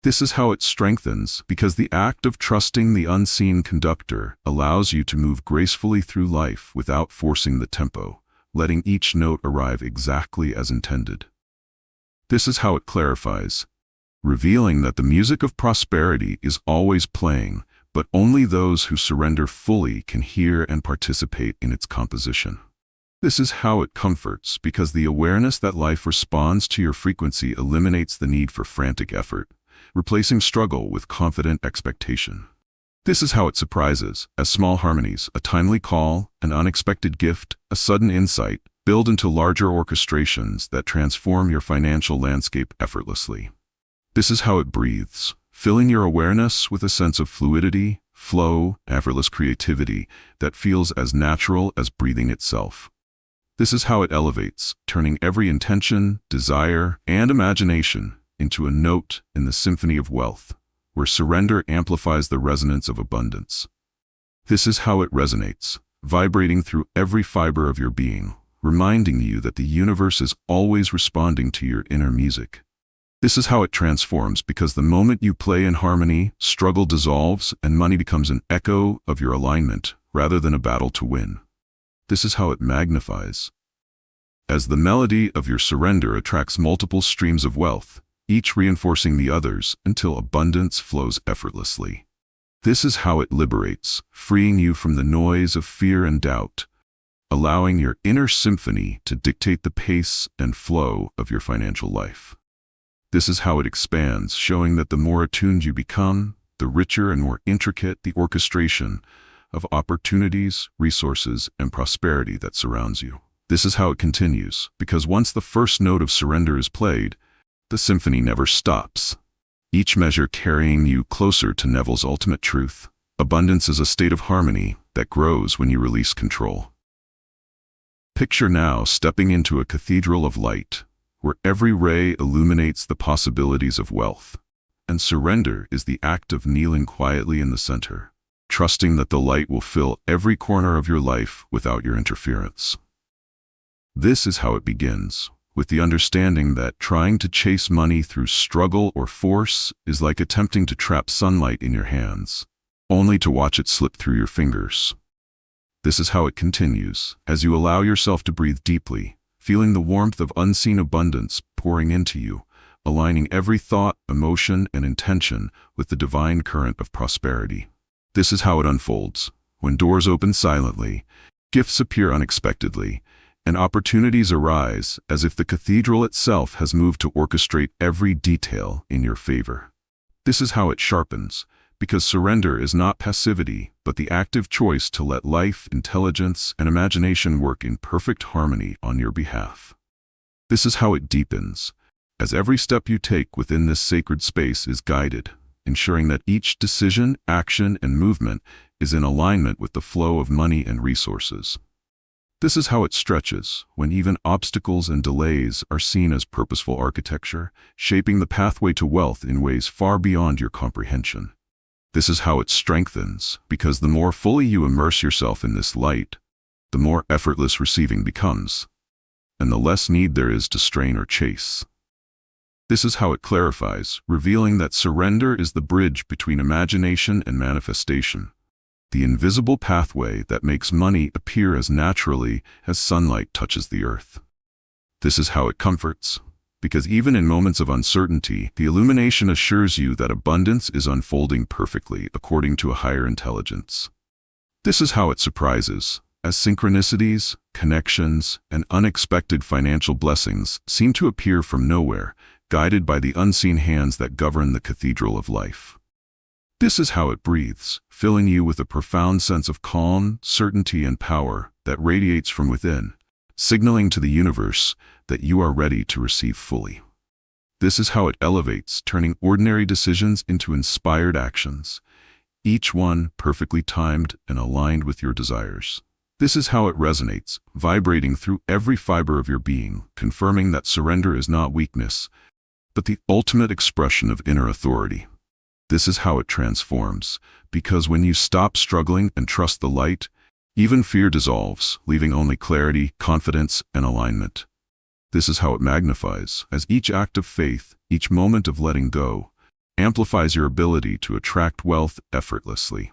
This is how it strengthens, because the act of trusting the unseen conductor allows you to move gracefully through life without forcing the tempo, letting each note arrive exactly as intended. This is how it clarifies, revealing that the music of prosperity is always playing, but only those who surrender fully can hear and participate in its composition. This is how it comforts, because the awareness that life responds to your frequency eliminates the need for frantic effort, replacing struggle with confident expectation. This is how it surprises, as small harmonies, a timely call, an unexpected gift, a sudden insight, build into larger orchestrations that transform your financial landscape effortlessly. This is how it breathes, filling your awareness with a sense of fluidity, flow, effortless creativity that feels as natural as breathing itself. This is how it elevates, turning every intention, desire, and imagination into a note in the symphony of wealth, where surrender amplifies the resonance of abundance. This is how it resonates, vibrating through every fiber of your being, reminding you that the universe is always responding to your inner music. This is how it transforms, because the moment you play in harmony, struggle dissolves and money becomes an echo of your alignment rather than a battle to win. This is how it magnifies, as the melody of your surrender attracts multiple streams of wealth, each reinforcing the others until abundance flows effortlessly. This is how it liberates, freeing you from the noise of fear and doubt, allowing your inner symphony to dictate the pace and flow of your financial life. This is how it expands, showing that the more attuned you become, the richer and more intricate the orchestration of opportunities, resources, and prosperity that surrounds you. This is how it continues, because once the first note of surrender is played, the symphony never stops. Each measure carrying you closer to Neville's ultimate truth. Abundance is a state of harmony that grows when you release control. Picture now stepping into a cathedral of light, where every ray illuminates the possibilities of wealth, and surrender is the act of kneeling quietly in the center, trusting that the light will fill every corner of your life without your interference. This is how it begins, with the understanding that trying to chase money through struggle or force is like attempting to trap sunlight in your hands, only to watch it slip through your fingers. This is how it continues, as you allow yourself to breathe deeply, feeling the warmth of unseen abundance pouring into you, aligning every thought, emotion, and intention with the divine current of prosperity. This is how it unfolds, when doors open silently, gifts appear unexpectedly, and opportunities arise as if the cathedral itself has moved to orchestrate every detail in your favor. This is how it sharpens, because surrender is not passivity, but the active choice to let life, intelligence, and imagination work in perfect harmony on your behalf. This is how it deepens, as every step you take within this sacred space is guided, ensuring that each decision, action, and movement is in alignment with the flow of money and resources. This is how it stretches, when even obstacles and delays are seen as purposeful architecture, shaping the pathway to wealth in ways far beyond your comprehension. This is how it strengthens, because the more fully you immerse yourself in this light, the more effortless receiving becomes, and the less need there is to strain or chase. This is how it clarifies, revealing that surrender is the bridge between imagination and manifestation, the invisible pathway that makes money appear as naturally as sunlight touches the earth. This is how it comforts, because even in moments of uncertainty, the illumination assures you that abundance is unfolding perfectly according to a higher intelligence. This is how it surprises, as synchronicities, connections, and unexpected financial blessings seem to appear from nowhere, guided by the unseen hands that govern the cathedral of life. This is how it breathes, filling you with a profound sense of calm, certainty, and power that radiates from within, signaling to the universe that you are ready to receive fully. This is how it elevates, turning ordinary decisions into inspired actions, each one perfectly timed and aligned with your desires. This is how it resonates, vibrating through every fiber of your being, confirming that surrender is not weakness, but the ultimate expression of inner authority. This is how it transforms, because when you stop struggling and trust the light, even fear dissolves, leaving only clarity, confidence, and alignment. This is how it magnifies, as each act of faith, each moment of letting go, amplifies your ability to attract wealth effortlessly.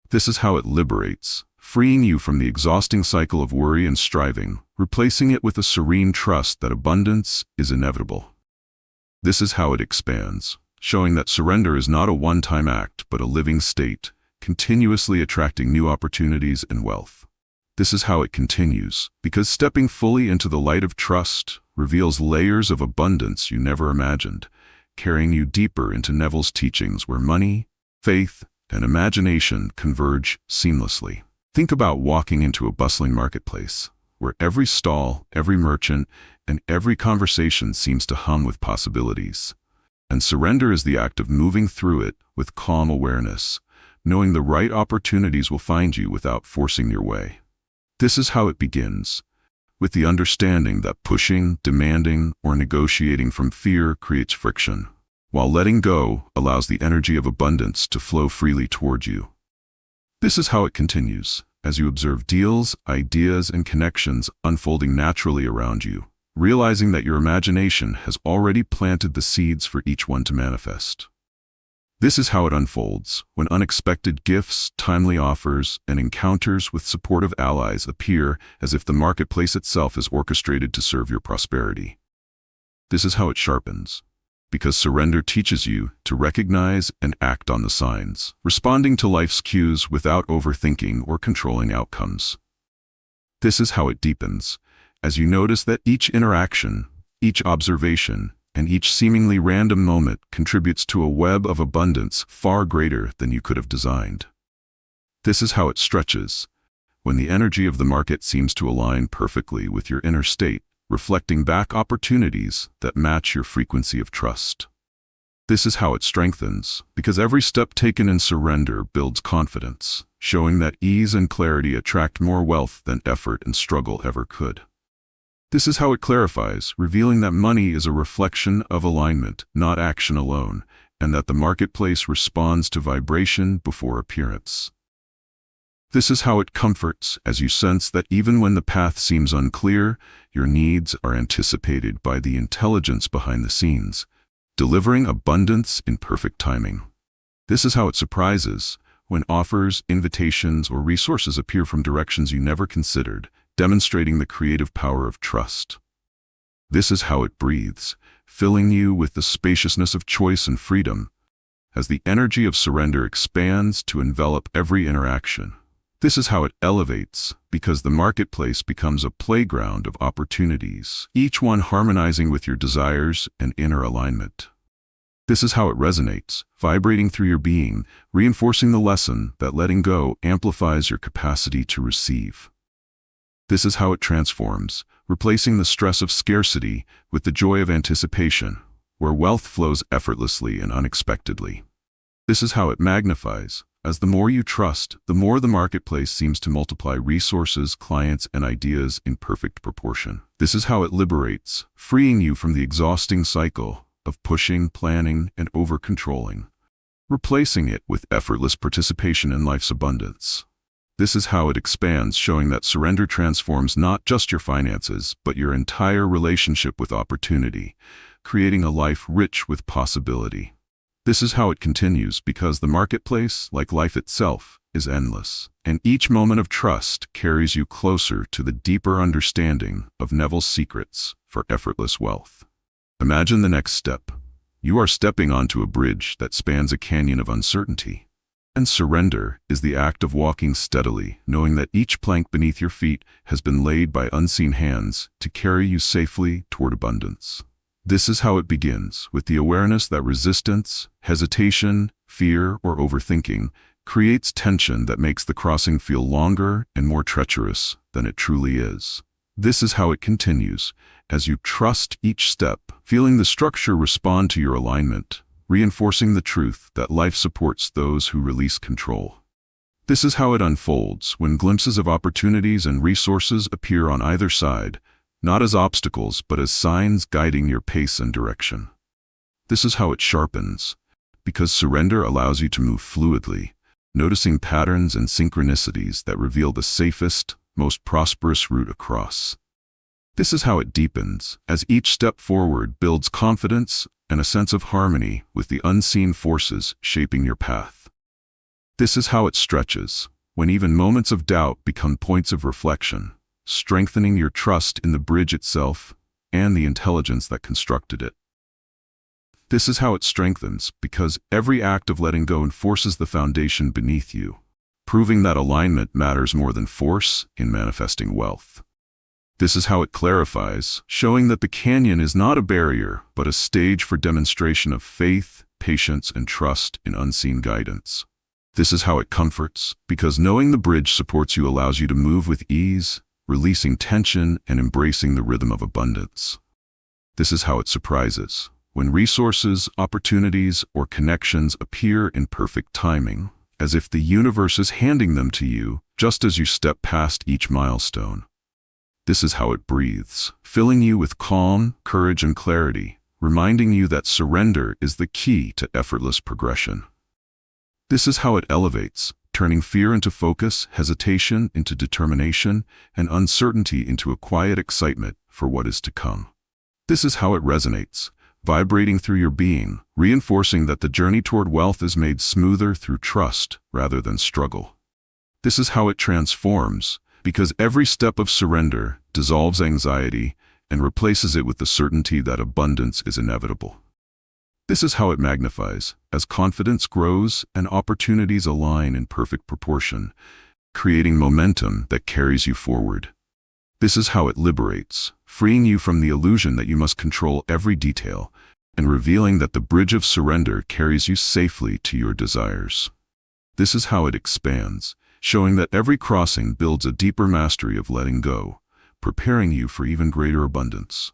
This is how it liberates, freeing you from the exhausting cycle of worry and striving, replacing it with a serene trust that abundance is inevitable. This is how it expands, showing that surrender is not a one-time act but a living state, continuously attracting new opportunities and wealth. This is how it continues, because stepping fully into the light of trust reveals layers of abundance you never imagined, carrying you deeper into Neville's teachings where money, faith, and imagination converge seamlessly. Think about walking into a bustling marketplace, where every stall, every merchant, and every conversation seems to hum with possibilities. And surrender is the act of moving through it with calm awareness, knowing the right opportunities will find you without forcing your way. This is how it begins, with the understanding that pushing, demanding, or negotiating from fear creates friction, while letting go allows the energy of abundance to flow freely toward you. This is how it continues, as you observe deals, ideas, and connections unfolding naturally around you, realizing that your imagination has already planted the seeds for each one to manifest. This is how it unfolds, when unexpected gifts, timely offers, and encounters with supportive allies appear as if the marketplace itself is orchestrated to serve your prosperity. This is how it sharpens, because surrender teaches you to recognize and act on the signs, responding to life's cues without overthinking or controlling outcomes. This is how it deepens, as you notice that each interaction, each observation, and each seemingly random moment contributes to a web of abundance far greater than you could have designed. This is how it stretches, when the energy of the market seems to align perfectly with your inner state, reflecting back opportunities that match your frequency of trust. This is how it strengthens, because every step taken in surrender builds confidence, showing that ease and clarity attract more wealth than effort and struggle ever could. This is how it clarifies, revealing that money is a reflection of alignment, not action alone, and that the marketplace responds to vibration before appearance. This is how it comforts, as you sense that even when the path seems unclear, your needs are anticipated by the intelligence behind the scenes, delivering abundance in perfect timing. This is how it surprises, when offers, invitations, or resources appear from directions you never considered, demonstrating the creative power of trust. This is how it breathes, filling you with the spaciousness of choice and freedom, as the energy of surrender expands to envelop every interaction. This is how it elevates, because the marketplace becomes a playground of opportunities, each one harmonizing with your desires and inner alignment. This is how it resonates, vibrating through your being, reinforcing the lesson that letting go amplifies your capacity to receive. This is how it transforms, replacing the stress of scarcity with the joy of anticipation, where wealth flows effortlessly and unexpectedly. This is how it magnifies, as the more you trust, the more the marketplace seems to multiply resources, clients, and ideas in perfect proportion. This is how it liberates, freeing you from the exhausting cycle of pushing, planning, and over-controlling, replacing it with effortless participation in life's abundance. This is how it expands, showing that surrender transforms not just your finances, but your entire relationship with opportunity, creating a life rich with possibility. This is how it continues, because the marketplace, like life itself, is endless, and each moment of trust carries you closer to the deeper understanding of Neville's secrets for effortless wealth. Imagine the next step. You are stepping onto a bridge that spans a canyon of uncertainty. And surrender is the act of walking steadily, knowing that each plank beneath your feet has been laid by unseen hands to carry you safely toward abundance. This is how it begins, with the awareness that resistance, hesitation, fear, or overthinking creates tension that makes the crossing feel longer and more treacherous than it truly is. This is how it continues, as you trust each step, feeling the structure respond to your alignment, reinforcing the truth that life supports those who release control. This is how it unfolds, when glimpses of opportunities and resources appear on either side, not as obstacles but as signs guiding your pace and direction. This is how it sharpens, because surrender allows you to move fluidly, noticing patterns and synchronicities that reveal the safest, most prosperous route across. This is how it deepens, as each step forward builds confidence and a sense of harmony with the unseen forces shaping your path. This is how it stretches, when even moments of doubt become points of reflection, strengthening your trust in the bridge itself and the intelligence that constructed it. This is how it strengthens, because every act of letting go enforces the foundation beneath you, proving that alignment matters more than force in manifesting wealth. This is how it clarifies, showing that the canyon is not a barrier, but a stage for demonstration of faith, patience, and trust in unseen guidance. This is how it comforts, because knowing the bridge supports you allows you to move with ease, releasing tension and embracing the rhythm of abundance. This is how it surprises, when resources, opportunities, or connections appear in perfect timing, as if the universe is handing them to you just as you step past each milestone. This is how it breathes, filling you with calm, courage, and clarity, reminding you that surrender is the key to effortless progression. This is how it elevates, turning fear into focus, hesitation into determination, and uncertainty into a quiet excitement for what is to come. This is how it resonates, vibrating through your being, reinforcing that the journey toward wealth is made smoother through trust rather than struggle. This is how it transforms, because every step of surrender dissolves anxiety and replaces it with the certainty that abundance is inevitable. This is how it magnifies, as confidence grows and opportunities align in perfect proportion, creating momentum that carries you forward. This is how it liberates, freeing you from the illusion that you must control every detail, and revealing that the bridge of surrender carries you safely to your desires. This is how it expands, showing that every crossing builds a deeper mastery of letting go, preparing you for even greater abundance.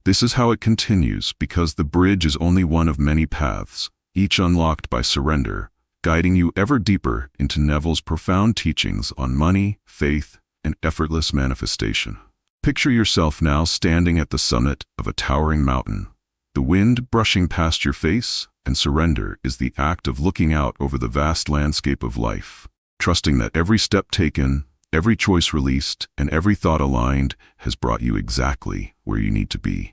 This is how it continues, because the bridge is only one of many paths, each unlocked by surrender, guiding you ever deeper into Neville's profound teachings on money, faith, and effortless manifestation. Picture yourself now standing at the summit of a towering mountain, the wind brushing past your face, and surrender is the act of looking out over the vast landscape of life, trusting that every step taken, every choice released, and every thought aligned has brought you exactly where you need to be.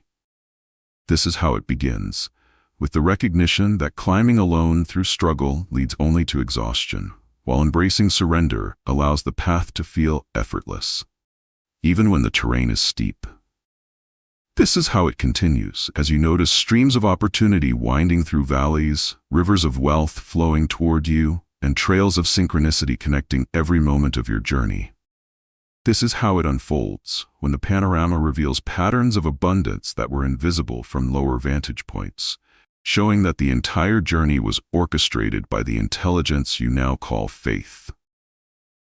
This is how it begins, with the recognition that climbing alone through struggle leads only to exhaustion, while embracing surrender allows the path to feel effortless, even when the terrain is steep. This is how it continues, as you notice streams of opportunity winding through valleys, rivers of wealth flowing toward you, and trails of synchronicity connecting every moment of your journey. This is how it unfolds, when the panorama reveals patterns of abundance that were invisible from lower vantage points, showing that the entire journey was orchestrated by the intelligence you now call faith.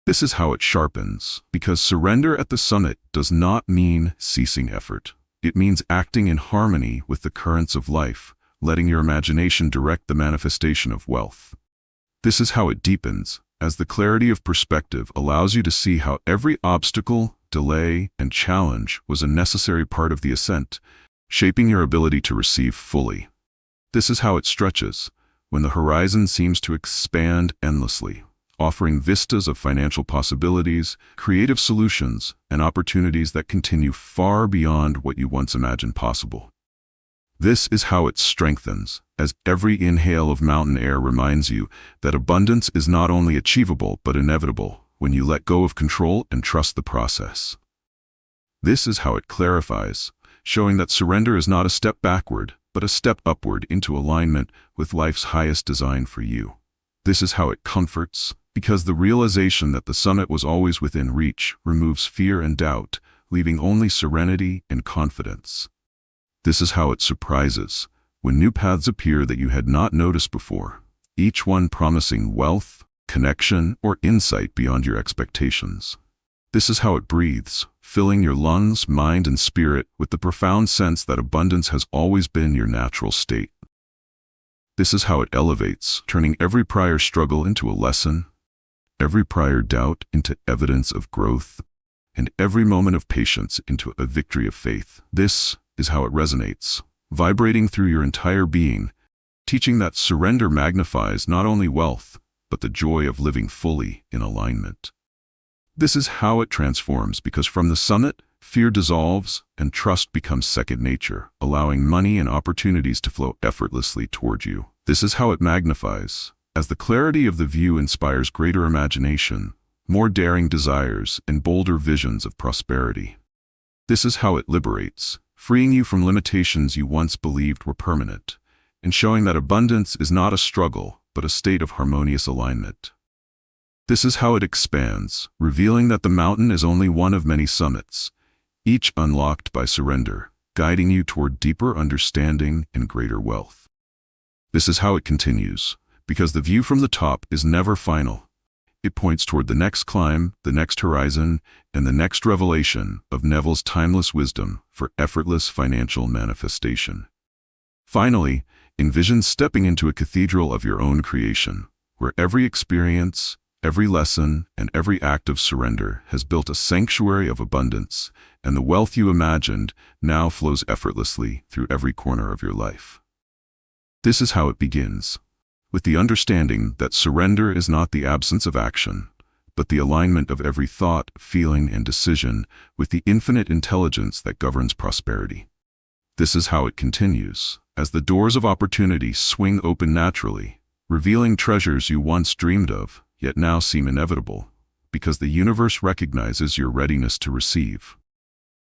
This is how it sharpens, because surrender at the summit does not mean ceasing effort. It means acting in harmony with the currents of life, letting your imagination direct the manifestation of wealth. This is how it deepens, as the clarity of perspective allows you to see how every obstacle, delay, and challenge was a necessary part of the ascent, shaping your ability to receive fully. This is how it stretches, when the horizon seems to expand endlessly, offering vistas of financial possibilities, creative solutions, and opportunities that continue far beyond what you once imagined possible. This is how it strengthens, as every inhale of mountain air reminds you that abundance is not only achievable but inevitable when you let go of control and trust the process. This is how it clarifies, showing that surrender is not a step backward, but a step upward into alignment with life's highest design for you. This is how it comforts, because the realization that the summit was always within reach removes fear and doubt, leaving only serenity and confidence. This is how it surprises, when new paths appear that you had not noticed before, each one promising wealth, connection, or insight beyond your expectations. This is how it breathes, filling your lungs, mind, and spirit with the profound sense that abundance has always been your natural state. This is how it elevates, turning every prior struggle into a lesson, every prior doubt into evidence of growth, and every moment of patience into a victory of faith. This is how it resonates, vibrating through your entire being, teaching that surrender magnifies not only wealth, but the joy of living fully in alignment. This is how it transforms, because from the summit, fear dissolves and trust becomes second nature, allowing money and opportunities to flow effortlessly toward you. This is how it magnifies, as the clarity of the view inspires greater imagination, more daring desires, and bolder visions of prosperity. This is how it liberates, freeing you from limitations you once believed were permanent, and showing that abundance is not a struggle, but a state of harmonious alignment. This is how it expands, revealing that the mountain is only one of many summits, each unlocked by surrender, guiding you toward deeper understanding and greater wealth. This is how it continues, because the view from the top is never final. It points toward the next climb, the next horizon, and the next revelation of Neville's timeless wisdom for effortless financial manifestation. Finally, envision stepping into a cathedral of your own creation, where every experience, every lesson, and every act of surrender has built a sanctuary of abundance, and the wealth you imagined now flows effortlessly through every corner of your life. This is how it begins, with the understanding that surrender is not the absence of action, but the alignment of every thought, feeling, and decision with the infinite intelligence that governs prosperity. This is how it continues, as the doors of opportunity swing open naturally, revealing treasures you once dreamed of, yet now seem inevitable, because the universe recognizes your readiness to receive.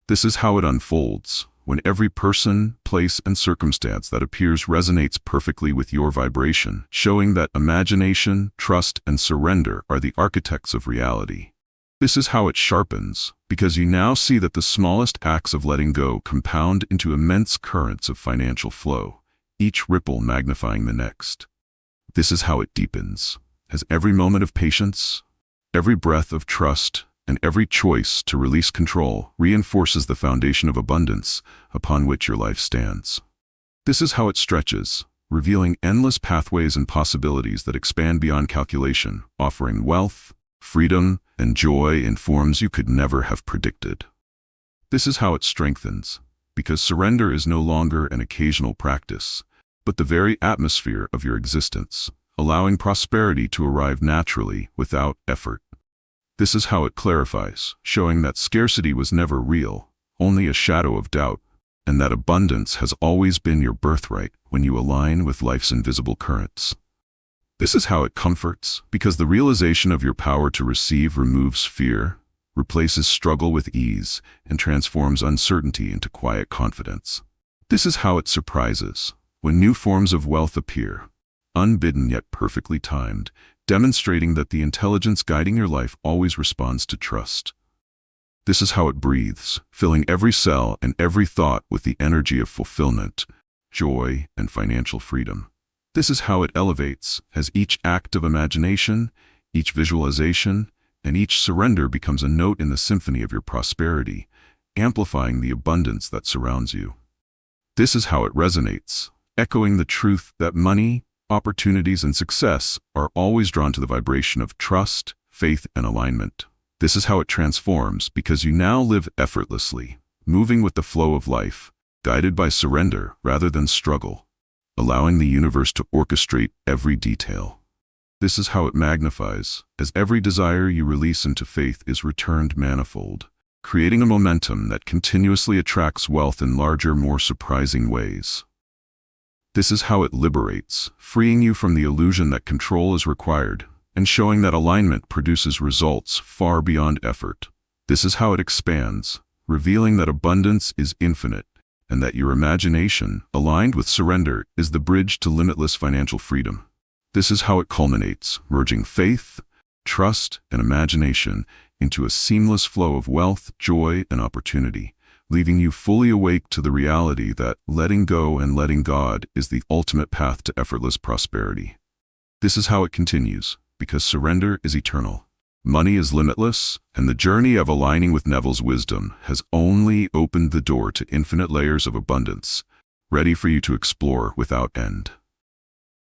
This is how it unfolds, when every person, place, and circumstance that appears resonates perfectly with your vibration, showing that imagination, trust, and surrender are the architects of reality. This is how it sharpens, because you now see that the smallest acts of letting go compound into immense currents of financial flow, each ripple magnifying the next. This is how it deepens, as every moment of patience, Every breath of trust and every choice to release control reinforces the foundation of abundance upon which your life stands. This is how it stretches, revealing endless pathways and possibilities that expand beyond calculation, offering wealth, freedom, and joy in forms you could never have predicted. This is how it strengthens, because surrender is no longer an occasional practice, but the very atmosphere of your existence, allowing prosperity to arrive naturally without effort. This is how it clarifies, showing that scarcity was never real, only a shadow of doubt, and that abundance has always been your birthright when you align with life's invisible currents. This is how it comforts, because the realization of your power to receive removes fear, replaces struggle with ease, and transforms uncertainty into quiet confidence. This is how it surprises, when new forms of wealth appear, unbidden yet perfectly timed, demonstrating that the intelligence guiding your life always responds to trust. This is how it breathes, filling every cell and every thought with the energy of fulfillment, joy, and financial freedom. This is how it elevates, as each act of imagination, each visualization, and each surrender becomes a note in the symphony of your prosperity, amplifying the abundance that surrounds you. This is how it resonates, echoing the truth that money, opportunities, and success are always drawn to the vibration of trust, faith, and alignment. This is how it transforms, because you now live effortlessly, moving with the flow of life, guided by surrender rather than struggle, allowing the universe to orchestrate every detail. This is how it magnifies, as every desire you release into faith is returned manifold, creating a momentum that continuously attracts wealth in larger, more surprising ways. This is how it liberates, freeing you from the illusion that control is required, and showing that alignment produces results far beyond effort. This is how it expands, revealing that abundance is infinite, and that your imagination, aligned with surrender, is the bridge to limitless financial freedom. This is how it culminates, merging faith, trust, and imagination into a seamless flow of wealth, joy, and opportunity, leaving you fully awake to the reality that letting go and letting God is the ultimate path to effortless prosperity. This is how it continues, because surrender is eternal. Money is limitless, and the journey of aligning with Neville's wisdom has only opened the door to infinite layers of abundance, ready for you to explore without end.